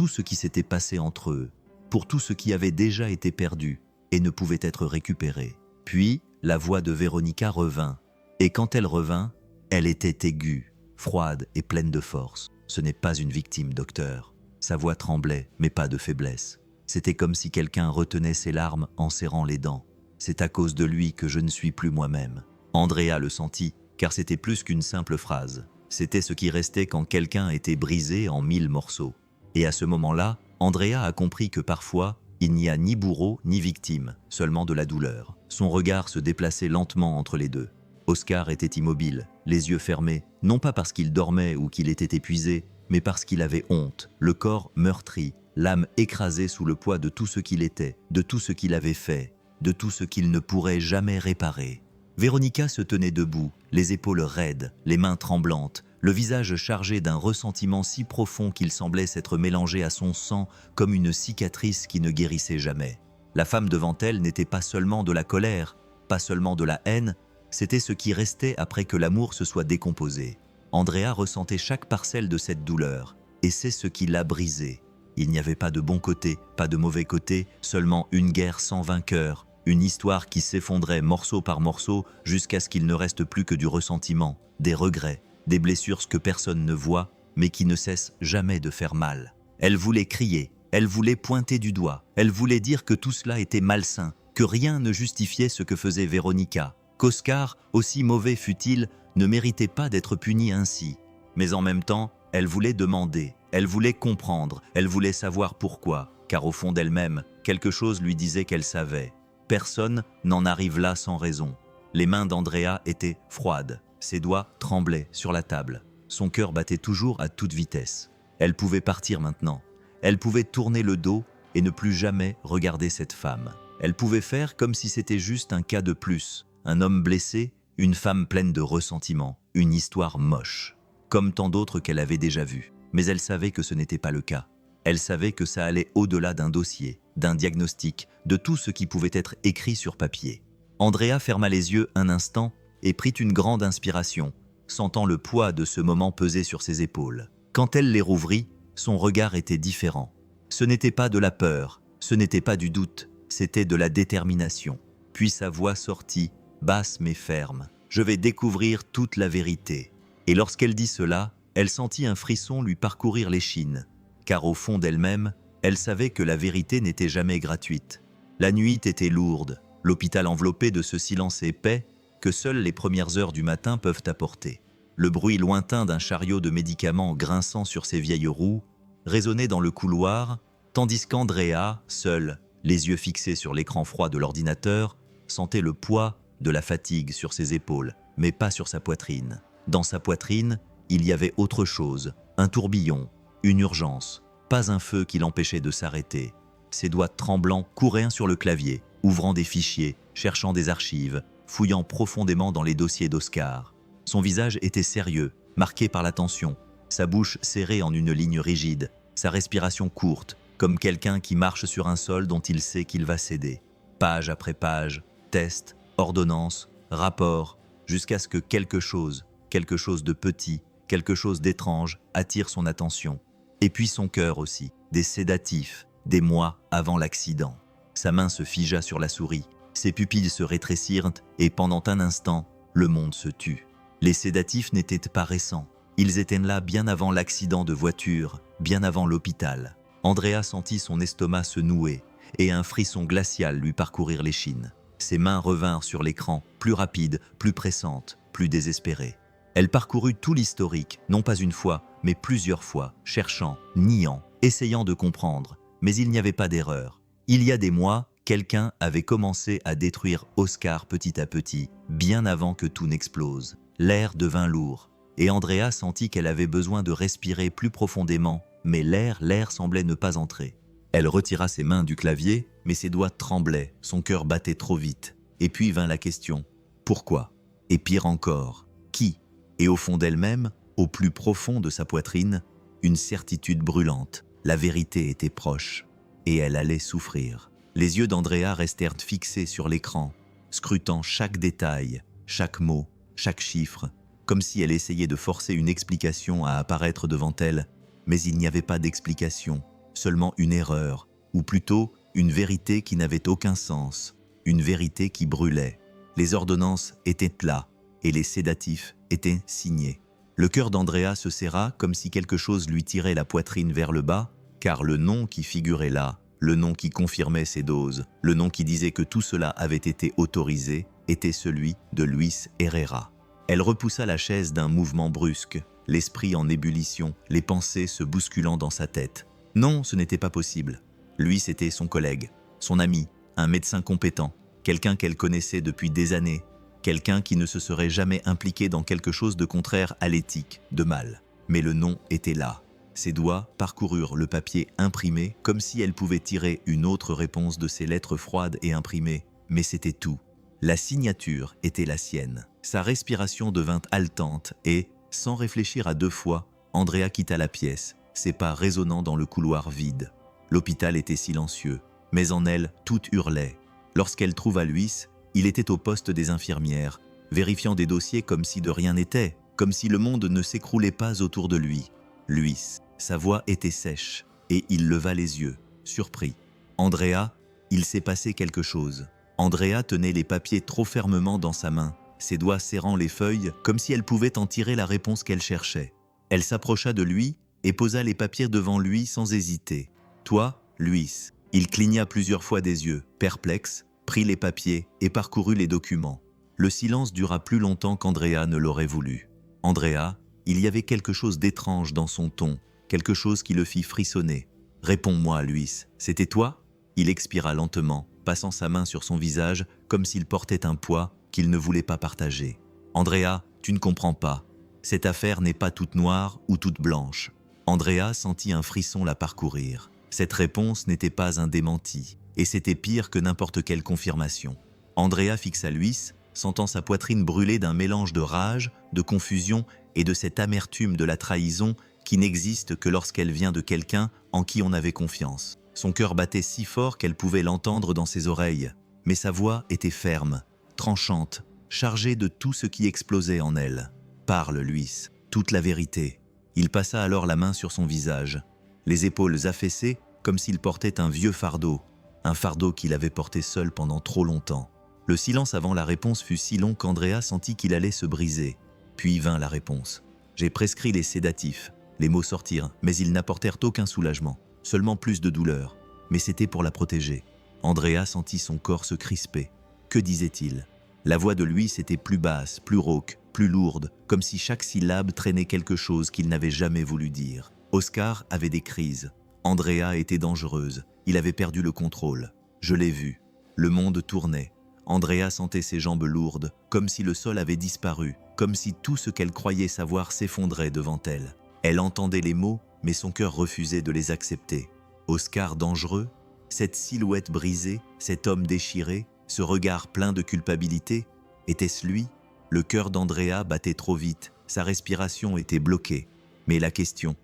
ce qui s'était passé entre eux, pour tout ce qui avait déjà été perdu et ne pouvait être récupéré. Puis, la voix de Véronica revint, et quand elle revint, elle était aiguë, froide et pleine de force. Ce n'est pas une victime, docteur. Sa voix tremblait, mais pas de faiblesse. C'était comme si quelqu'un retenait ses larmes en serrant les dents. C'est à cause de lui que je ne suis plus moi-même. Andrea le sentit, car c'était plus qu'une simple phrase. C'était ce qui restait quand quelqu'un était brisé en 1000 morceaux. Et à ce moment-là, Andrea a compris que parfois, il n'y a ni bourreau ni victime, seulement de la douleur. Son regard se déplaçait lentement entre les deux. Oscar était immobile, les yeux fermés, non pas parce qu'il dormait ou qu'il était épuisé, mais parce qu'il avait honte, le corps meurtri, l'âme écrasée sous le poids de tout ce qu'il était, de tout ce qu'il avait fait, de tout ce qu'il ne pourrait jamais réparer. Véronica se tenait debout, les épaules raides, les mains tremblantes, le visage chargé d'un ressentiment si profond qu'il semblait s'être mélangé à son sang comme une cicatrice qui ne guérissait jamais. La femme devant elle n'était pas seulement de la colère, pas seulement de la haine, c'était ce qui restait après que l'amour se soit décomposé. Andrea ressentait chaque parcelle de cette douleur, et c'est ce qui l'a brisée. Il n'y avait pas de bon côté, pas de mauvais côté, seulement une guerre sans vainqueur, une histoire qui s'effondrait morceau par morceau jusqu'à ce qu'il ne reste plus que du ressentiment, des regrets, des blessures que personne ne voit, mais qui ne cessent jamais de faire mal. Elle voulait crier, elle voulait pointer du doigt, elle voulait dire que tout cela était malsain, que rien ne justifiait ce que faisait Véronica, qu'Oscar, aussi mauvais fût-il, ne méritait pas d'être puni ainsi. Mais en même temps, elle voulait demander, elle voulait comprendre, elle voulait savoir pourquoi, car au fond d'elle-même, quelque chose lui disait qu'elle savait. Personne n'en arrive là sans raison. Les mains d'Andrea étaient froides, ses doigts tremblaient sur la table. Son cœur battait toujours à toute vitesse. Elle pouvait partir maintenant. Elle pouvait tourner le dos et ne plus jamais regarder cette femme. Elle pouvait faire comme si c'était juste un cas de plus, un homme blessé, une femme pleine de ressentiment, une histoire moche, comme tant d'autres qu'elle avait déjà vues. Mais elle savait que ce n'était pas le cas. Elle savait que ça allait au-delà d'un dossier, d'un diagnostic, de tout ce qui pouvait être écrit sur papier. Andrea ferma les yeux un instant et prit une grande inspiration, sentant le poids de ce moment peser sur ses épaules. Quand elle les rouvrit, son regard était différent. Ce n'était pas de la peur, ce n'était pas du doute, c'était de la détermination. Puis sa voix sortit, basse mais ferme. « Je vais découvrir toute la vérité. » Et lorsqu'elle dit cela, elle sentit un frisson lui parcourir l'échine, car au fond d'elle-même, elle savait que la vérité n'était jamais gratuite. La nuit était lourde, l'hôpital enveloppé de ce silence épais que seules les premières heures du matin peuvent apporter. Le bruit lointain d'un chariot de médicaments grinçant sur ses vieilles roues résonnait dans le couloir, tandis qu'Andrea, seule, les yeux fixés sur l'écran froid de l'ordinateur, sentait le poids de la fatigue sur ses épaules, mais pas sur sa poitrine. Dans sa poitrine, il y avait autre chose, un tourbillon, une urgence, pas un feu qui l'empêchait de s'arrêter. Ses doigts tremblants couraient sur le clavier, ouvrant des fichiers, cherchant des archives, fouillant profondément dans les dossiers d'Oscar. Son visage était sérieux, marqué par la tension, sa bouche serrée en une ligne rigide, sa respiration courte, comme quelqu'un qui marche sur un sol dont il sait qu'il va céder. Page après page, tests, ordonnances, rapports, jusqu'à ce que quelque chose de petit, quelque chose d'étrange attire son attention. Et puis son cœur aussi, des sédatifs, des mois avant l'accident. Sa main se figea sur la souris, ses pupilles se rétrécirent et pendant un instant, le monde se tut. Les sédatifs n'étaient pas récents, ils étaient là bien avant l'accident de voiture, bien avant l'hôpital. Andrea sentit son estomac se nouer et un frisson glacial lui parcourir l'échine. Ses mains revinrent sur l'écran, plus rapides, plus pressantes, plus désespérées. Elle parcourut tout l'historique, non pas une fois, mais plusieurs fois, cherchant, niant, essayant de comprendre. Mais il n'y avait pas d'erreur. Il y a des mois, quelqu'un avait commencé à détruire Oscar petit à petit, bien avant que tout n'explose. L'air devint lourd, et Andrea sentit qu'elle avait besoin de respirer plus profondément, mais l'air semblait ne pas entrer. Elle retira ses mains du clavier, mais ses doigts tremblaient, son cœur battait trop vite. Et puis vint la question, pourquoi? Et pire encore, qui? Et au fond d'elle-même, au plus profond de sa poitrine, une certitude brûlante. La vérité était proche, et elle allait souffrir. Les yeux d'Andrea restèrent fixés sur l'écran, scrutant chaque détail, chaque mot, chaque chiffre, comme si elle essayait de forcer une explication à apparaître devant elle, mais il n'y avait pas d'explication, seulement une erreur, ou plutôt une vérité qui n'avait aucun sens, une vérité qui brûlait. Les ordonnances étaient là, et les sédatifs étaient signés. Le cœur d'Andrea se serra comme si quelque chose lui tirait la poitrine vers le bas, car le nom qui figurait là, le nom qui confirmait ses doses, le nom qui disait que tout cela avait été autorisé, était celui de Luis Herrera. Elle repoussa la chaise d'un mouvement brusque, l'esprit en ébullition, les pensées se bousculant dans sa tête. Non, ce n'était pas possible. Luis était son collègue, son ami, un médecin compétent, quelqu'un qu'elle connaissait depuis des années, quelqu'un qui ne se serait jamais impliqué dans quelque chose de contraire à l'éthique, de mal. Mais le nom était là. Ses doigts parcoururent le papier imprimé comme si elle pouvait tirer une autre réponse de ces lettres froides et imprimées. Mais c'était tout. La signature était la sienne. Sa respiration devint haletante et, sans réfléchir à deux fois, Andrea quitta la pièce, ses pas résonnant dans le couloir vide. L'hôpital était silencieux, mais en elle, tout hurlait. Lorsqu'elle trouva Luis, il était au poste des infirmières, vérifiant des dossiers comme si de rien n'était, comme si le monde ne s'écroulait pas autour de lui. Luis, sa voix était sèche, et il leva les yeux, surpris. « Andrea, il s'est passé quelque chose. » Andrea tenait les papiers trop fermement dans sa main, ses doigts serrant les feuilles comme si elle pouvait en tirer la réponse qu'elle cherchait. Elle s'approcha de lui et posa les papiers devant lui sans hésiter. « Toi, Luis. » Il cligna plusieurs fois des yeux, perplexe, prit les papiers et parcourut les documents. Le silence dura plus longtemps qu'Andrea ne l'aurait voulu. « Andrea, il y avait quelque chose d'étrange dans son ton, quelque chose qui le fit frissonner. « Réponds-moi, Luis, c'était toi ?» Il expira lentement, passant sa main sur son visage comme s'il portait un poids qu'il ne voulait pas partager. « Andrea, tu ne comprends pas. Cette affaire n'est pas toute noire ou toute blanche. » Andrea sentit un frisson la parcourir. Cette réponse n'était pas un démenti. Et c'était pire que n'importe quelle confirmation. Andrea fixa Luis, sentant sa poitrine brûler d'un mélange de rage, de confusion et de cette amertume de la trahison qui n'existe que lorsqu'elle vient de quelqu'un en qui on avait confiance. Son cœur battait si fort qu'elle pouvait l'entendre dans ses oreilles, mais sa voix était ferme, tranchante, chargée de tout ce qui explosait en elle. « Parle, Luis, toute la vérité. » Il passa alors la main sur son visage, les épaules affaissées comme s'il portait un vieux fardeau, un fardeau qu'il avait porté seul pendant trop longtemps. Le silence avant la réponse fut si long qu'Andrea sentit qu'il allait se briser. Puis vint la réponse. « J'ai prescrit les sédatifs. » Les mots sortirent, mais ils n'apportèrent aucun soulagement, seulement plus de douleur. Mais c'était pour la protéger. Andrea sentit son corps se crisper. Que disait-il? La voix de Luis était plus basse, plus rauque, plus lourde, comme si chaque syllabe traînait quelque chose qu'il n'avait jamais voulu dire. Oscar avait des crises. Andrea était dangereuse. Il avait perdu le contrôle. Je l'ai vu. Le monde tournait. Andrea sentait ses jambes lourdes, comme si le sol avait disparu, comme si tout ce qu'elle croyait savoir s'effondrait devant elle. Elle entendait les mots, mais son cœur refusait de les accepter. Oscar dangereux, cette silhouette brisée, cet homme déchiré, ce regard plein de culpabilité, était-ce lui? Le cœur d'Andrea battait trop vite, sa respiration était bloquée. Mais la question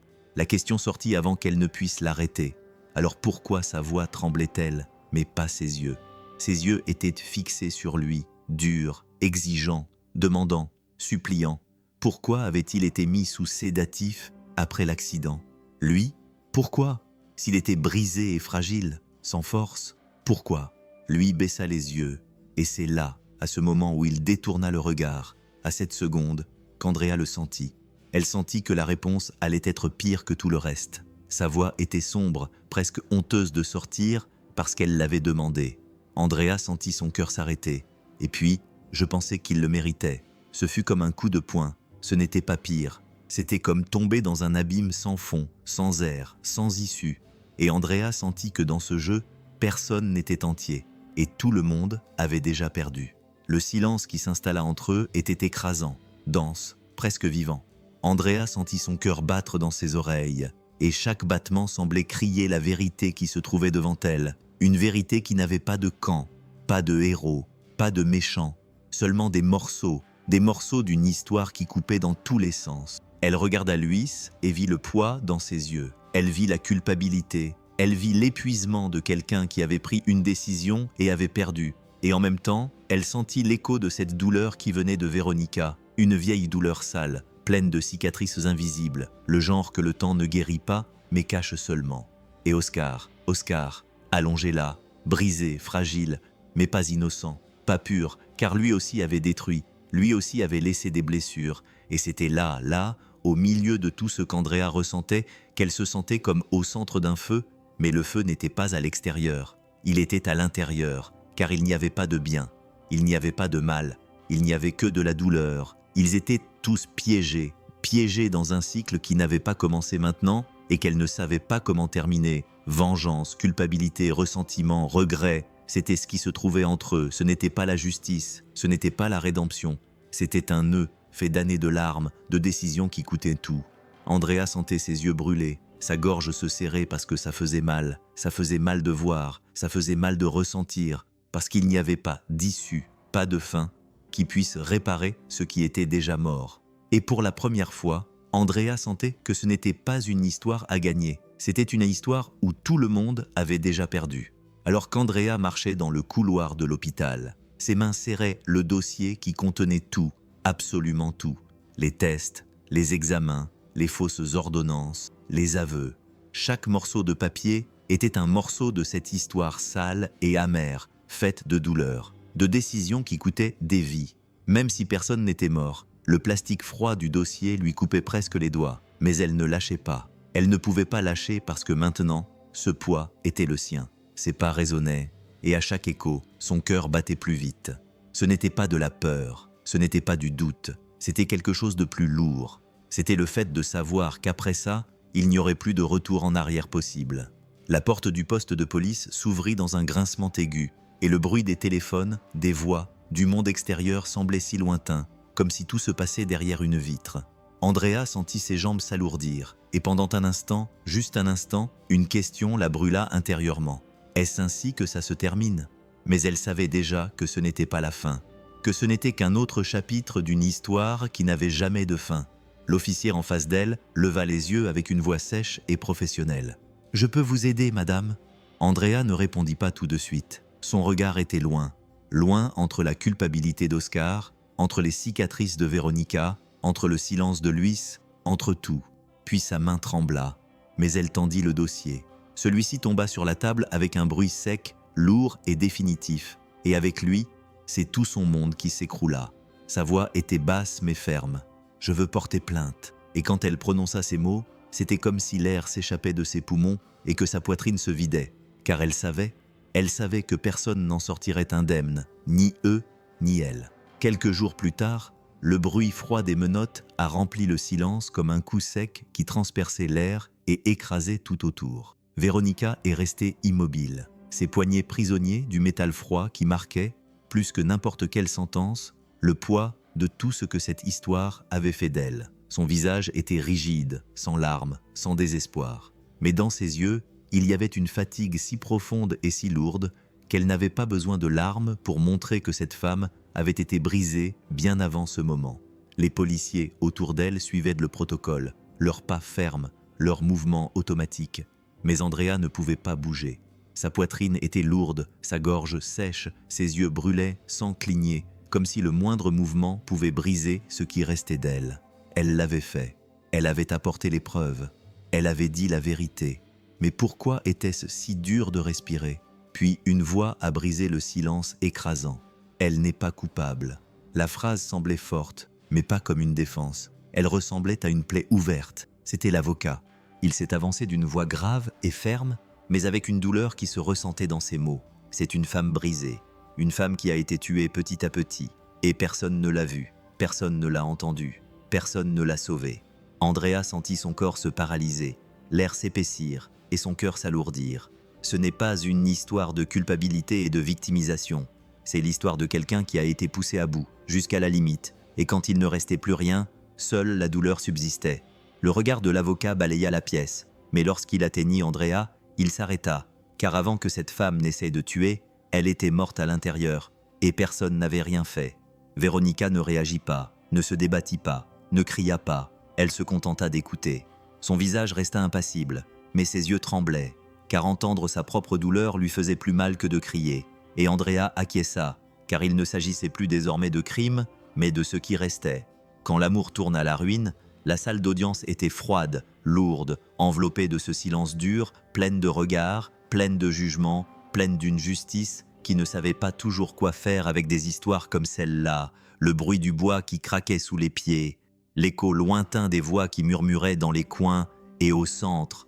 sortit avant qu'elle ne puisse l'arrêter. Alors pourquoi sa voix tremblait-elle, mais pas ses yeux? Ses yeux étaient fixés sur lui, durs, exigeants, demandants, suppliants. Pourquoi avait-il été mis sous sédatif après l'accident? Lui? Pourquoi? S'il était brisé et fragile, sans force, pourquoi? Lui baissa les yeux, et c'est là, à ce moment où il détourna le regard, à cette seconde, qu'Andrea le sentit. Elle sentit que la réponse allait être pire que tout le reste. Sa voix était sombre, presque honteuse de sortir, parce qu'elle l'avait demandé. Andrea sentit son cœur s'arrêter. Et puis, je pensais qu'il le méritait. Ce fut comme un coup de poing. Ce n'était pas pire. C'était comme tomber dans un abîme sans fond, sans air, sans issue. Et Andrea sentit que dans ce jeu, personne n'était entier. Et tout le monde avait déjà perdu. Le silence qui s'installa entre eux était écrasant, dense, presque vivant. Andrea sentit son cœur battre dans ses oreilles. Et chaque battement semblait crier la vérité qui se trouvait devant elle. Une vérité qui n'avait pas de camp, pas de héros, pas de méchant, seulement des morceaux d'une histoire qui coupait dans tous les sens. Elle regarda Luis et vit le poids dans ses yeux. Elle vit la culpabilité, elle vit l'épuisement de quelqu'un qui avait pris une décision et avait perdu. Et en même temps, elle sentit l'écho de cette douleur qui venait de Véronica, une vieille douleur sale, pleine de cicatrices invisibles, le genre que le temps ne guérit pas, mais cache seulement. Et Oscar, allongé là, brisé, fragile, mais pas innocent, pas pur, car lui aussi avait détruit, lui aussi avait laissé des blessures, et c'était là, au milieu de tout ce qu'Andrea ressentait, qu'elle se sentait comme au centre d'un feu, mais le feu n'était pas à l'extérieur, il était à l'intérieur, car il n'y avait pas de bien, il n'y avait pas de mal, il n'y avait que de la douleur. Ils étaient tous piégés dans un cycle qui n'avait pas commencé maintenant et qu'elle ne savait pas comment terminer. Vengeance, culpabilité, ressentiment, regret, c'était ce qui se trouvait entre eux. Ce n'était pas la justice, ce n'était pas la rédemption. C'était un nœud fait d'années de larmes, de décisions qui coûtaient tout. Andrea sentait ses yeux brûler, sa gorge se serrer parce que ça faisait mal de voir, ça faisait mal de ressentir, parce qu'il n'y avait pas d'issue, pas de fin, qui puisse réparer ce qui était déjà mort. Et pour la première fois, Andrea sentait que ce n'était pas une histoire à gagner. C'était une histoire où tout le monde avait déjà perdu. Alors qu'Andrea marchait dans le couloir de l'hôpital, ses mains serraient le dossier qui contenait tout, absolument tout. Les tests, les examens, les fausses ordonnances, les aveux. Chaque morceau de papier était un morceau de cette histoire sale et amère, faite de douleur, de décisions qui coûtaient des vies. Même si personne n'était mort, le plastique froid du dossier lui coupait presque les doigts, mais elle ne lâchait pas. Elle ne pouvait pas lâcher parce que maintenant, ce poids était le sien. Ses pas résonnaient, et à chaque écho, son cœur battait plus vite. Ce n'était pas de la peur, ce n'était pas du doute, c'était quelque chose de plus lourd. C'était le fait de savoir qu'après ça, il n'y aurait plus de retour en arrière possible. La porte du poste de police s'ouvrit dans un grincement aigu, et le bruit des téléphones, des voix, du monde extérieur semblait si lointain, comme si tout se passait derrière une vitre. Andrea sentit ses jambes s'alourdir, et pendant un instant, juste un instant, une question la brûla intérieurement. Est-ce ainsi que ça se termine? Mais elle savait déjà que ce n'était pas la fin, que ce n'était qu'un autre chapitre d'une histoire qui n'avait jamais de fin. L'officier en face d'elle leva les yeux avec une voix sèche et professionnelle. « Je peux vous aider, madame ?» Andrea ne répondit pas tout de suite. Son regard était loin, loin entre la culpabilité d'Oscar, entre les cicatrices de Véronica, entre le silence de Luis, entre tout. Puis sa main trembla, mais elle tendit le dossier. Celui-ci tomba sur la table avec un bruit sec, lourd et définitif, et avec lui, c'est tout son monde qui s'écroula. Sa voix était basse mais ferme. « Je veux porter plainte. » Et quand elle prononça ces mots, c'était comme si l'air s'échappait de ses poumons et que sa poitrine se vidait, car elle savait que personne n'en sortirait indemne, ni eux, ni elle. Quelques jours plus tard, le bruit froid des menottes a rempli le silence comme un coup sec qui transperçait l'air et écrasait tout autour. Véronica est restée immobile, ses poignets prisonniers du métal froid qui marquait, plus que n'importe quelle sentence, le poids de tout ce que cette histoire avait fait d'elle. Son visage était rigide, sans larmes, sans désespoir. Mais dans ses yeux, il y avait une fatigue si profonde et si lourde qu'elle n'avait pas besoin de larmes pour montrer que cette femme avait été brisée bien avant ce moment. Les policiers autour d'elle suivaient le protocole, leurs pas fermes, leurs mouvements automatiques. Mais Andrea ne pouvait pas bouger. Sa poitrine était lourde, sa gorge sèche, ses yeux brûlaient sans cligner, comme si le moindre mouvement pouvait briser ce qui restait d'elle. Elle l'avait fait. Elle avait apporté les preuves. Elle avait dit la vérité. Mais pourquoi était-ce si dur de respirer? Puis une voix a brisé le silence écrasant. Elle n'est pas coupable. La phrase semblait forte, mais pas comme une défense. Elle ressemblait à une plaie ouverte. C'était l'avocat. Il s'est avancé d'une voix grave et ferme, mais avec une douleur qui se ressentait dans ses mots. C'est une femme brisée. Une femme qui a été tuée petit à petit. Et personne ne l'a vue. Personne ne l'a entendue. Personne ne l'a sauvée. Andrea sentit son corps se paralyser, l'air s'épaissir et son cœur s'alourdir. Ce n'est pas une histoire de culpabilité et de victimisation. C'est l'histoire de quelqu'un qui a été poussé à bout, jusqu'à la limite, et quand il ne restait plus rien, seule la douleur subsistait. Le regard de l'avocat balaya la pièce, mais lorsqu'il atteignit Andrea, il s'arrêta, car avant que cette femme n'essaie de tuer, elle était morte à l'intérieur, et personne n'avait rien fait. Véronica ne réagit pas, ne se débattit pas, ne cria pas, elle se contenta d'écouter. Son visage resta impassible, mais ses yeux tremblaient, car entendre sa propre douleur lui faisait plus mal que de crier, et Andrea acquiesça, car il ne s'agissait plus désormais de crime, mais de ce qui restait. Quand l'amour tourne à la ruine, la salle d'audience était froide, lourde, enveloppée de ce silence dur, pleine de regards, pleine de jugements, pleine d'une justice qui ne savait pas toujours quoi faire avec des histoires comme celle-là, le bruit du bois qui craquait sous les pieds, l'écho lointain des voix qui murmuraient dans les coins, et au centre,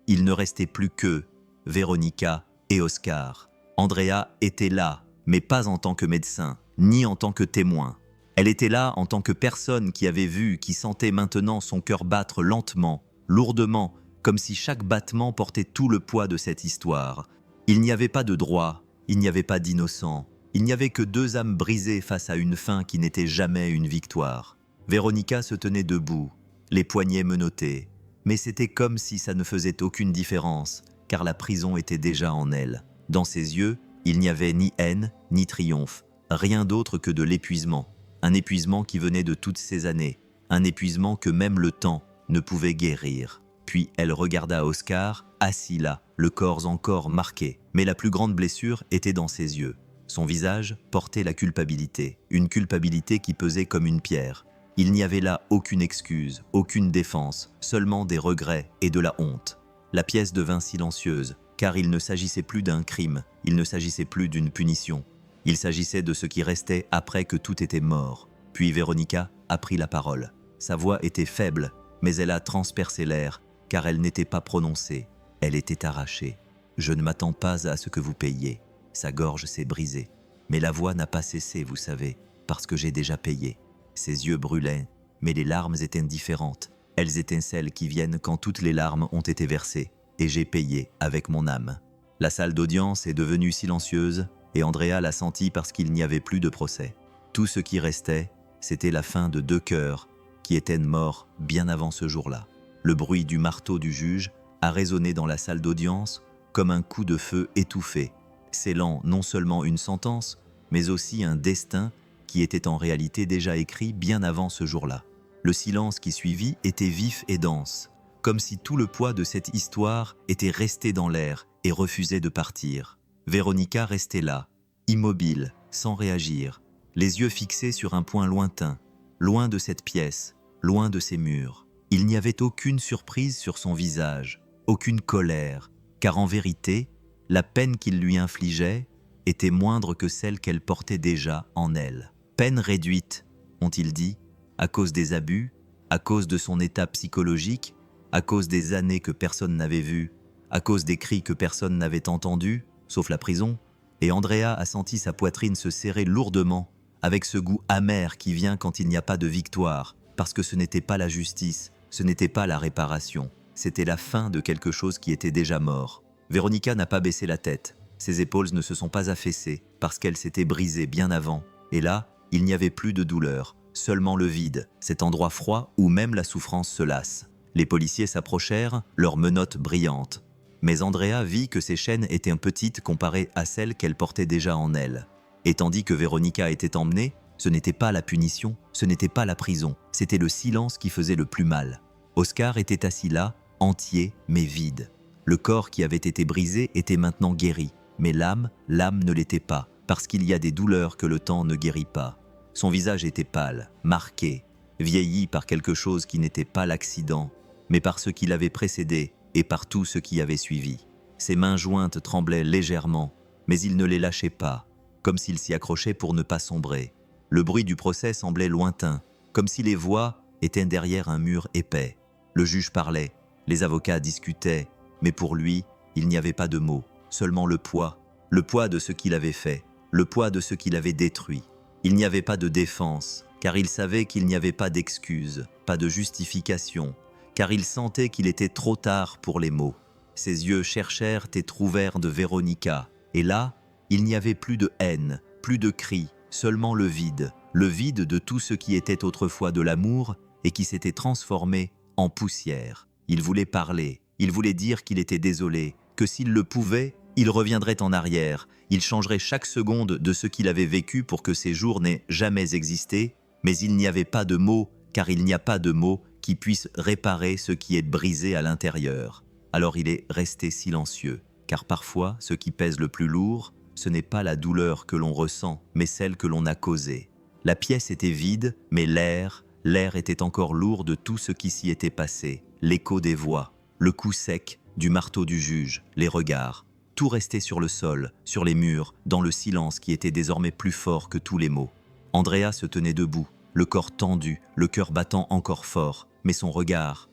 il ne restait plus que Véronica et Oscar. Andrea était là, mais pas en tant que médecin, ni en tant que témoin. Elle était là en tant que personne qui avait vu, qui sentait maintenant son cœur battre lentement, lourdement, comme si chaque battement portait tout le poids de cette histoire. Il n'y avait pas de droit, il n'y avait pas d'innocent, il n'y avait que deux âmes brisées face à une fin qui n'était jamais une victoire. Véronica se tenait debout, les poignets menottés, mais c'était comme si ça ne faisait aucune différence, car la prison était déjà en elle. Dans ses yeux, il n'y avait ni haine, ni triomphe, rien d'autre que de l'épuisement. Un épuisement qui venait de toutes ces années, un épuisement que même le temps ne pouvait guérir. Puis elle regarda Oscar, assis là, le corps encore marqué, mais la plus grande blessure était dans ses yeux. Son visage portait la culpabilité, une culpabilité qui pesait comme une pierre. Il n'y avait là aucune excuse, aucune défense, seulement des regrets et de la honte. La pièce devint silencieuse, car il ne s'agissait plus d'un crime, il ne s'agissait plus d'une punition. Il s'agissait de ce qui restait après que tout était mort. Puis Véronica a pris la parole. Sa voix était faible, mais elle a transpercé l'air, car elle n'était pas prononcée. Elle était arrachée. « Je ne m'attends pas à ce que vous payiez. » Sa gorge s'est brisée. Mais la voix n'a pas cessé, vous savez, parce que j'ai déjà payé. Ses yeux brûlaient, mais les larmes étaient différentes. Elles étaient celles qui viennent quand toutes les larmes ont été versées, et j'ai payé avec mon âme. La salle d'audience est devenue silencieuse, et Andrea l'a senti parce qu'il n'y avait plus de procès. Tout ce qui restait, c'était la fin de deux cœurs qui étaient morts bien avant ce jour-là. Le bruit du marteau du juge a résonné dans la salle d'audience comme un coup de feu étouffé, scellant non seulement une sentence, mais aussi un destin qui était en réalité déjà écrit bien avant ce jour-là. Le silence qui suivit était vif et dense, comme si tout le poids de cette histoire était resté dans l'air et refusait de partir. Véronica restait là, immobile, sans réagir, les yeux fixés sur un point lointain, loin de cette pièce, loin de ces murs. Il n'y avait aucune surprise sur son visage, aucune colère, car en vérité, la peine qu'il lui infligeait était moindre que celle qu'elle portait déjà en elle. Peine réduite, ont-ils dit, à cause des abus, à cause de son état psychologique, à cause des années que personne n'avait vues, à cause des cris que personne n'avait entendus, sauf la prison, et Andrea a senti sa poitrine se serrer lourdement, avec ce goût amer qui vient quand il n'y a pas de victoire, parce que ce n'était pas la justice, ce n'était pas la réparation, c'était la fin de quelque chose qui était déjà mort. Véronica n'a pas baissé la tête, ses épaules ne se sont pas affaissées, parce qu'elle s'était brisée bien avant, et là, il n'y avait plus de douleur, seulement le vide, cet endroit froid où même la souffrance se lasse. Les policiers s'approchèrent, leurs menottes brillantes. Mais Andrea vit que ses chaînes étaient petites comparées à celles qu'elle portait déjà en elle. Et tandis que Véronica était emmenée, ce n'était pas la punition, ce n'était pas la prison, c'était le silence qui faisait le plus mal. Oscar était assis là, entier mais vide. Le corps qui avait été brisé était maintenant guéri, mais l'âme ne l'était pas, parce qu'il y a des douleurs que le temps ne guérit pas. Son visage était pâle, marqué, vieilli par quelque chose qui n'était pas l'accident, mais par ce qui l'avait précédé et par tout ce qui avait suivi. Ses mains jointes tremblaient légèrement, mais il ne les lâchait pas, comme s'il s'y accrochait pour ne pas sombrer. Le bruit du procès semblait lointain, comme si les voix étaient derrière un mur épais. Le juge parlait, les avocats discutaient, mais pour lui, il n'y avait pas de mots, seulement le poids de ce qu'il avait fait, le poids de ce qu'il avait détruit. Il n'y avait pas de défense, car il savait qu'il n'y avait pas d'excuse, pas de justification, car il sentait qu'il était trop tard pour les mots. Ses yeux cherchèrent et trouvèrent de Véronica, et là, il n'y avait plus de haine, plus de cris, seulement le vide de tout ce qui était autrefois de l'amour et qui s'était transformé en poussière. Il voulait parler, il voulait dire qu'il était désolé, que s'il le pouvait, il reviendrait en arrière, il changerait chaque seconde de ce qu'il avait vécu pour que ces jours n'aient jamais existé, mais il n'y avait pas de mots, car il n'y a pas de mots qui puissent réparer ce qui est brisé à l'intérieur. Alors il est resté silencieux, car parfois ce qui pèse le plus lourd, ce n'est pas la douleur que l'on ressent, mais celle que l'on a causée. La pièce était vide, mais l'air était encore lourd de tout ce qui s'y était passé, l'écho des voix, le coup sec du marteau du juge, les regards. Tout restait sur le sol, sur les murs, dans le silence qui était désormais plus fort que tous les mots. Andrea se tenait debout, le corps tendu, le cœur battant encore fort, mais son regard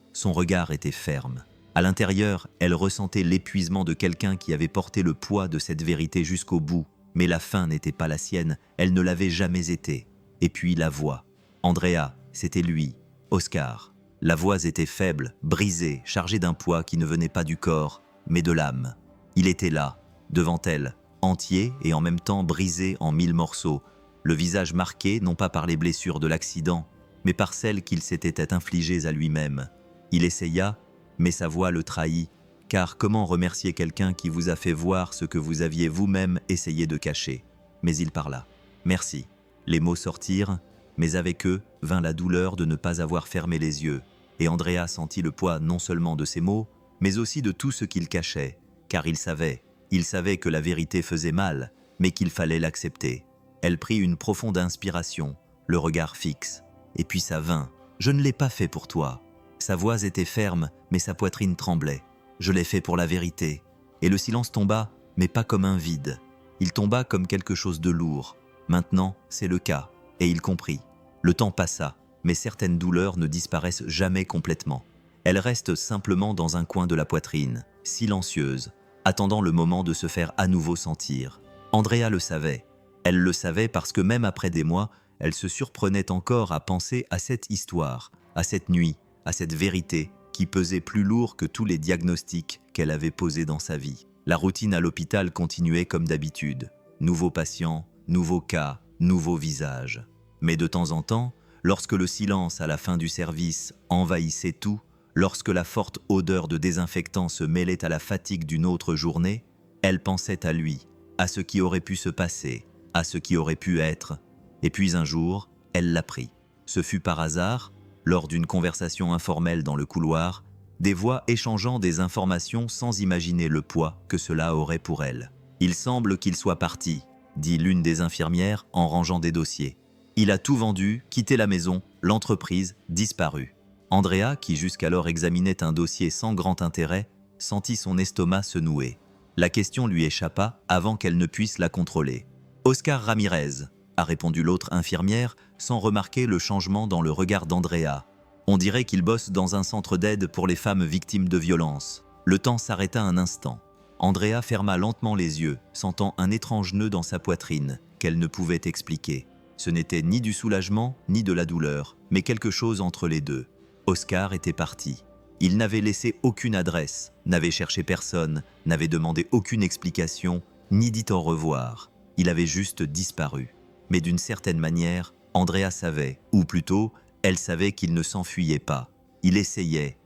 était ferme. À l'intérieur, elle ressentait l'épuisement de quelqu'un qui avait porté le poids de cette vérité jusqu'au bout, mais la fin n'était pas la sienne, elle ne l'avait jamais été. Et puis la voix. Andrea, c'était lui, Oscar. La voix était faible, brisée, chargée d'un poids qui ne venait pas du corps, mais de l'âme. Il était là, devant elle, entier et en même temps brisé en 1000 morceaux, le visage marqué non pas par les blessures de l'accident, mais par celles qu'il s'était infligées à lui-même. Il essaya, mais sa voix le trahit, car comment remercier quelqu'un qui vous a fait voir ce que vous aviez vous-même essayé de cacher? Mais il parla. Merci. Les mots sortirent, mais avec eux vint la douleur de ne pas avoir fermé les yeux, et Andrea sentit le poids non seulement de ses mots, mais aussi de tout ce qu'il cachait, car il savait que la vérité faisait mal, mais qu'il fallait l'accepter. Elle prit une profonde inspiration, le regard fixe, et puis ça vint. « Je ne l'ai pas fait pour toi. » Sa voix était ferme, mais sa poitrine tremblait. « Je l'ai fait pour la vérité. » Et le silence tomba, mais pas comme un vide. Il tomba comme quelque chose de lourd. Maintenant, c'est le cas, et il comprit. Le temps passa, mais certaines douleurs ne disparaissent jamais complètement. Elles restent simplement dans un coin de la poitrine, silencieuses, attendant le moment de se faire à nouveau sentir. Andrea le savait. Elle le savait parce que même après des mois, elle se surprenait encore à penser à cette histoire, à cette nuit, à cette vérité qui pesait plus lourd que tous les diagnostics qu'elle avait posés dans sa vie. La routine à l'hôpital continuait comme d'habitude. Nouveaux patients, nouveaux cas, nouveaux visages. Mais de temps en temps, lorsque le silence à la fin du service envahissait tout, Lorsque la forte odeur de désinfectant se mêlait à la fatigue d'une autre journée, elle pensait à lui, à ce qui aurait pu se passer, à ce qui aurait pu être. Et puis un jour, elle l'apprit. Ce fut par hasard, lors d'une conversation informelle dans le couloir, des voix échangeant des informations sans imaginer le poids que cela aurait pour elle. « Il semble qu'il soit parti », dit l'une des infirmières en rangeant des dossiers. « Il a tout vendu, quitté la maison, l'entreprise, disparu. » Andrea, qui jusqu'alors examinait un dossier sans grand intérêt, sentit son estomac se nouer. La question lui échappa avant qu'elle ne puisse la contrôler. « Oscar Ramirez », a répondu l'autre infirmière sans remarquer le changement dans le regard d'Andrea. « On dirait qu'il bosse dans un centre d'aide pour les femmes victimes de violences. » Le temps s'arrêta un instant. Andrea ferma lentement les yeux, sentant un étrange nœud dans sa poitrine qu'elle ne pouvait expliquer. Ce n'était ni du soulagement ni de la douleur, mais quelque chose entre les deux. Oscar était parti. Il n'avait laissé aucune adresse, n'avait cherché personne, n'avait demandé aucune explication, ni dit au revoir. Il avait juste disparu. Mais d'une certaine manière, Andrea savait, ou plutôt, elle savait qu'il ne s'enfuyait pas. Il essayait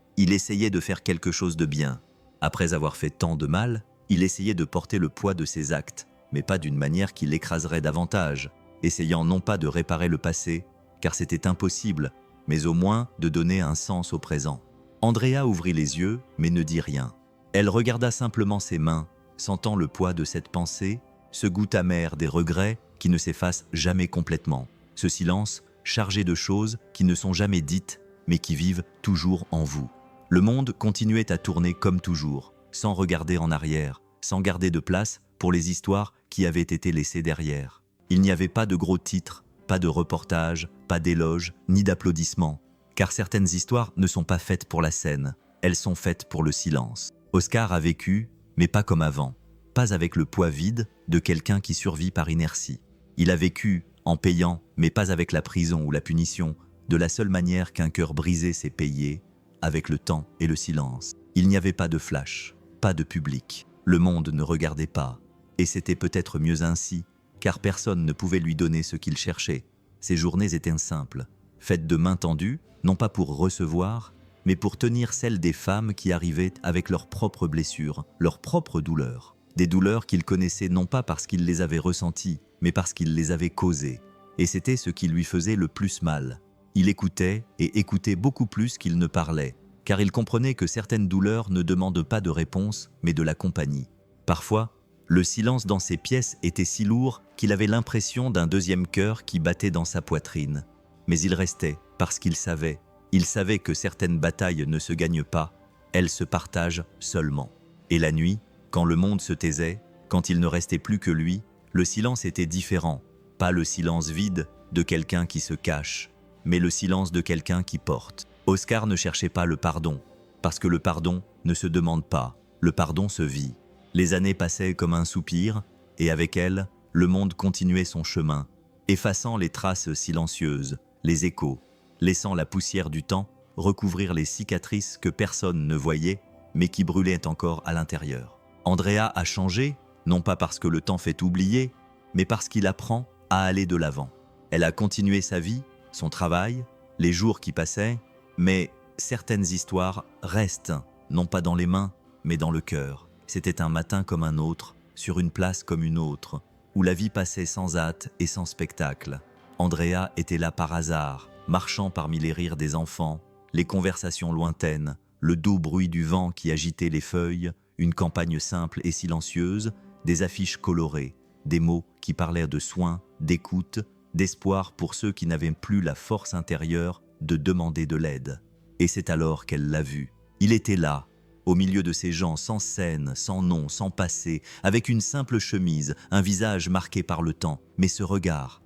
de faire quelque chose de bien. Après avoir fait tant de mal, il essayait de porter le poids de ses actes, mais pas d'une manière qui l'écraserait davantage, essayant non pas de réparer le passé, car c'était impossible, mais au moins de donner un sens au présent. Andrea ouvrit les yeux, mais ne dit rien. Elle regarda simplement ses mains, sentant le poids de cette pensée, ce goût amer des regrets qui ne s'effacent jamais complètement, ce silence chargé de choses qui ne sont jamais dites, mais qui vivent toujours en vous. Le monde continuait à tourner comme toujours, sans regarder en arrière, sans garder de place pour les histoires qui avaient été laissées derrière. Il n'y avait pas de gros titres, pas de reportages, pas d'éloges, ni d'applaudissements, car certaines histoires ne sont pas faites pour la scène, elles sont faites pour le silence. Oscar a vécu, mais pas comme avant, pas avec le poids vide de quelqu'un qui survit par inertie. Il a vécu en payant, mais pas avec la prison ou la punition, de la seule manière qu'un cœur brisé s'est payé, avec le temps et le silence. Il n'y avait pas de flash, pas de public. Le monde ne regardait pas, et c'était peut-être mieux ainsi, car personne ne pouvait lui donner ce qu'il cherchait. Ses journées étaient simples, faites de mains tendues, non pas pour recevoir, mais pour tenir celles des femmes qui arrivaient avec leurs propres blessures, leurs propres douleurs. Des douleurs qu'il connaissait non pas parce qu'il les avait ressenties, mais parce qu'il les avait causées. Et c'était ce qui lui faisait le plus mal. Il écoutait, et écoutait beaucoup plus qu'il ne parlait, car il comprenait que certaines douleurs ne demandent pas de réponse, mais de la compagnie. Parfois, le silence dans ses pièces était si lourd qu'il avait l'impression d'un deuxième cœur qui battait dans sa poitrine. Mais il restait, parce qu'il savait. Il savait que certaines batailles ne se gagnent pas, elles se partagent seulement. Et la nuit, quand le monde se taisait, quand il ne restait plus que lui, le silence était différent. Pas le silence vide de quelqu'un qui se cache, mais le silence de quelqu'un qui porte. Oscar ne cherchait pas le pardon, parce que le pardon ne se demande pas, le pardon se vit. Les années passaient comme un soupir, et avec elles, le monde continuait son chemin, effaçant les traces silencieuses, les échos, laissant la poussière du temps recouvrir les cicatrices que personne ne voyait, mais qui brûlaient encore à l'intérieur. Andrea a changé, non pas parce que le temps fait oublier, mais parce qu'il apprend à aller de l'avant. Elle a continué sa vie, son travail, les jours qui passaient, mais certaines histoires restent, non pas dans les mains, mais dans le cœur. C'était un matin comme un autre, sur une place comme une autre, où la vie passait sans hâte et sans spectacle. Andrea était là par hasard, marchant parmi les rires des enfants, les conversations lointaines, le doux bruit du vent qui agitait les feuilles, une campagne simple et silencieuse, des affiches colorées, des mots qui parlaient de soins, d'écoute, d'espoir pour ceux qui n'avaient plus la force intérieure de demander de l'aide. Et c'est alors qu'elle l'a vu. Il était là, au milieu de ces gens sans scène, sans nom, sans passé, avec une simple chemise, un visage marqué par le temps, mais ce regard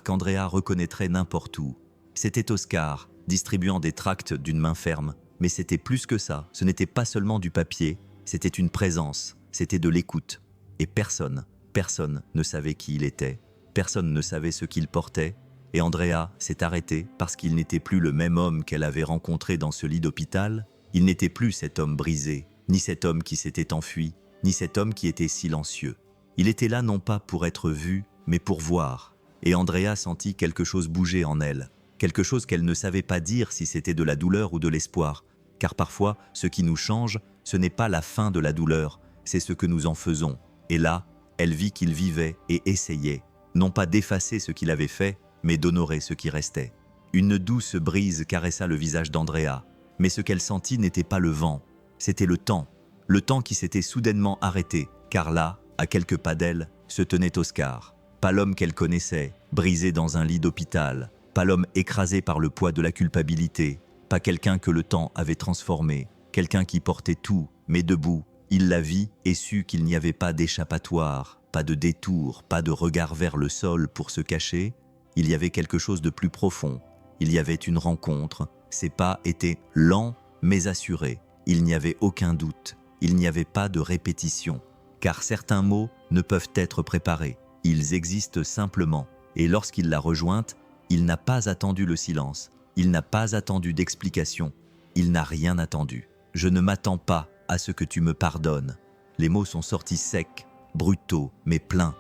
qu'Andrea reconnaîtrait n'importe où. C'était Oscar, distribuant des tracts d'une main ferme, mais c'était plus que ça, ce n'était pas seulement du papier, c'était une présence, c'était de l'écoute. Et personne ne savait qui il était, personne ne savait ce qu'il portait, et Andrea s'est arrêtée parce qu'il n'était plus le même homme qu'elle avait rencontré dans ce lit d'hôpital. Il n'était plus cet homme brisé, ni cet homme qui s'était enfui, ni cet homme qui était silencieux. Il était là non pas pour être vu, mais pour voir. Et Andrea sentit quelque chose bouger en elle, quelque chose qu'elle ne savait pas dire si c'était de la douleur ou de l'espoir, car parfois, ce qui nous change, ce n'est pas la fin de la douleur, c'est ce que nous en faisons. Et là, elle vit qu'il vivait et essayait, non pas d'effacer ce qu'il avait fait, mais d'honorer ce qui restait. Une douce brise caressa le visage d'Andrea, mais ce qu'elle sentit n'était pas le vent, c'était le temps qui s'était soudainement arrêté, car là, à quelques pas d'elle, se tenait Oscar. Pas l'homme qu'elle connaissait, brisé dans un lit d'hôpital, pas l'homme écrasé par le poids de la culpabilité, pas quelqu'un que le temps avait transformé, quelqu'un qui portait tout, mais debout. Il la vit et sut qu'il n'y avait pas d'échappatoire, pas de détour, pas de regard vers le sol pour se cacher. Il y avait quelque chose de plus profond. Il y avait une rencontre. Ses pas étaient lents mais assurés. Il n'y avait aucun doute. Il n'y avait pas de répétition. Car certains mots ne peuvent être préparés. Ils existent simplement. Et lorsqu'il l'a rejointe, il n'a pas attendu le silence. Il n'a pas attendu d'explication. Il n'a rien attendu. « Je ne m'attends pas à ce que tu me pardonnes. » Les mots sont sortis secs, brutaux, mais pleins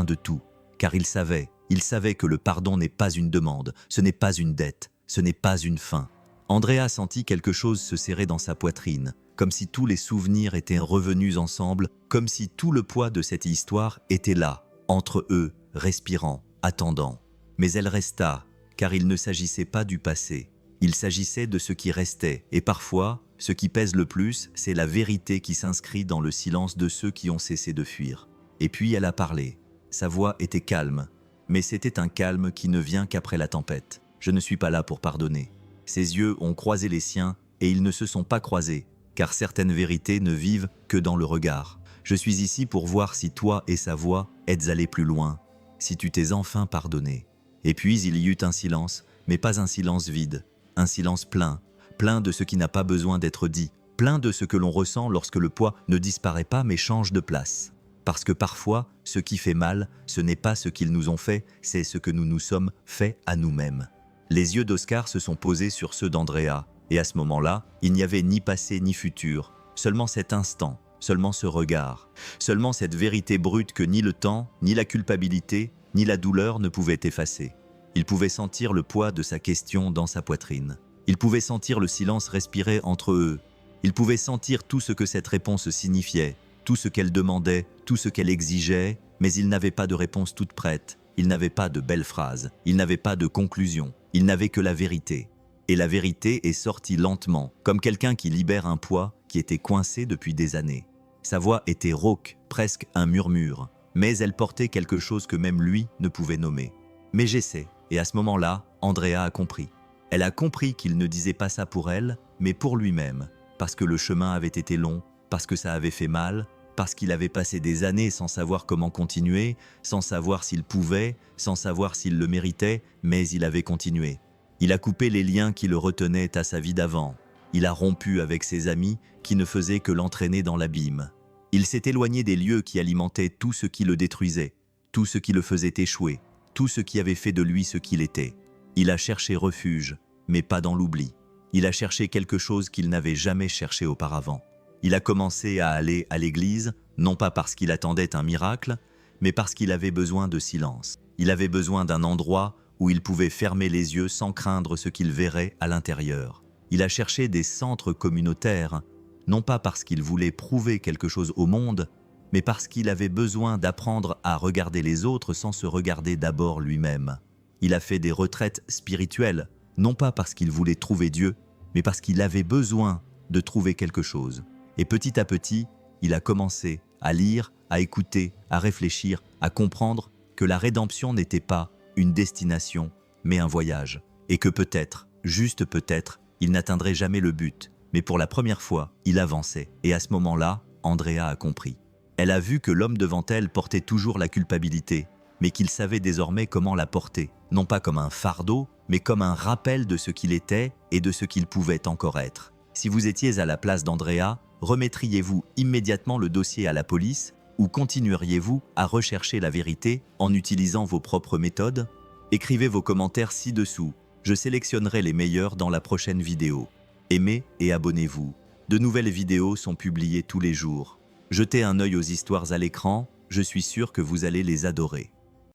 de tout. Car il savait que le pardon n'est pas une demande, ce n'est pas une dette, ce n'est pas une fin. Andrea sentit quelque chose se serrer dans sa poitrine, comme si tous les souvenirs étaient revenus ensemble, comme si tout le poids de cette histoire était là, entre eux, respirant, attendant. Mais elle resta, car il ne s'agissait pas du passé. Il s'agissait de ce qui restait, et parfois, ce qui pèse le plus, c'est la vérité qui s'inscrit dans le silence de ceux qui ont cessé de fuir. Et puis elle a parlé. Sa voix était calme, mais c'était un calme qui ne vient qu'après la tempête. Je ne suis pas là pour pardonner. Ses yeux ont croisé les siens, et ils ne se sont pas croisés, car certaines vérités ne vivent que dans le regard. Je suis ici pour voir si toi et sa voix êtes allés plus loin, si tu t'es enfin pardonné. Et puis il y eut un silence, mais pas un silence vide, un silence plein de ce qui n'a pas besoin d'être dit, plein de ce que l'on ressent lorsque le poids ne disparaît pas mais change de place. Parce que parfois, ce qui fait mal, ce n'est pas ce qu'ils nous ont fait, c'est ce que nous nous sommes fait à nous-mêmes. Les yeux d'Oscar se sont posés sur ceux d'Andrea, et à ce moment-là, il n'y avait ni passé ni futur, seulement cet instant, seulement ce regard, seulement cette vérité brute que ni le temps, ni la culpabilité, ni la douleur ne pouvaient effacer. Il pouvait sentir le poids de sa question dans sa poitrine. Il pouvait sentir le silence respirer entre eux. Il pouvait sentir tout ce que cette réponse signifiait, tout ce qu'elle demandait, tout ce qu'elle exigeait, mais il n'avait pas de réponse toute prête. Il n'avait pas de belles phrases. Il n'avait pas de conclusion. Il n'avait que la vérité. Et la vérité est sortie lentement, comme quelqu'un qui libère un poids qui était coincé depuis des années. Sa voix était rauque, presque un murmure, mais elle portait quelque chose que même lui ne pouvait nommer. Mais j'essaie. Et à ce moment-là, Andrea a compris. Elle a compris qu'il ne disait pas ça pour elle, mais pour lui-même, parce que le chemin avait été long, parce que ça avait fait mal, parce qu'il avait passé des années sans savoir comment continuer, sans savoir s'il pouvait, sans savoir s'il le méritait, mais il avait continué. Il a coupé les liens qui le retenaient à sa vie d'avant. Il a rompu avec ses amis qui ne faisaient que l'entraîner dans l'abîme. Il s'est éloigné des lieux qui alimentaient tout ce qui le détruisait, tout ce qui le faisait échouer, tout ce qui avait fait de lui ce qu'il était. Il a cherché refuge, mais pas dans l'oubli. Il a cherché quelque chose qu'il n'avait jamais cherché auparavant. Il a commencé à aller à l'église, non pas parce qu'il attendait un miracle, mais parce qu'il avait besoin de silence. Il avait besoin d'un endroit où il pouvait fermer les yeux sans craindre ce qu'il verrait à l'intérieur. Il a cherché des centres communautaires, non pas parce qu'il voulait prouver quelque chose au monde, mais parce qu'il avait besoin d'apprendre à regarder les autres sans se regarder d'abord lui-même. Il a fait des retraites spirituelles, non pas parce qu'il voulait trouver Dieu, mais parce qu'il avait besoin de trouver quelque chose. Et petit à petit, il a commencé à lire, à écouter, à réfléchir, à comprendre que la rédemption n'était pas une destination, mais un voyage. Et que peut-être, juste peut-être, il n'atteindrait jamais le but. Mais pour la première fois, il avançait. Et à ce moment-là, Andrea a compris. Elle a vu que l'homme devant elle portait toujours la culpabilité, mais qu'il savait désormais comment la porter, non pas comme un fardeau, mais comme un rappel de ce qu'il était et de ce qu'il pouvait encore être. Si vous étiez à la place d'Andrea, remettriez-vous immédiatement le dossier à la police ou continueriez-vous à rechercher la vérité en utilisant vos propres méthodes? Écrivez vos commentaires ci-dessous. Je sélectionnerai les meilleurs dans la prochaine vidéo. Aimez et abonnez-vous. De nouvelles vidéos sont publiées tous les jours. Jetez un œil aux histoires à l'écran, je suis sûr que vous allez les adorer.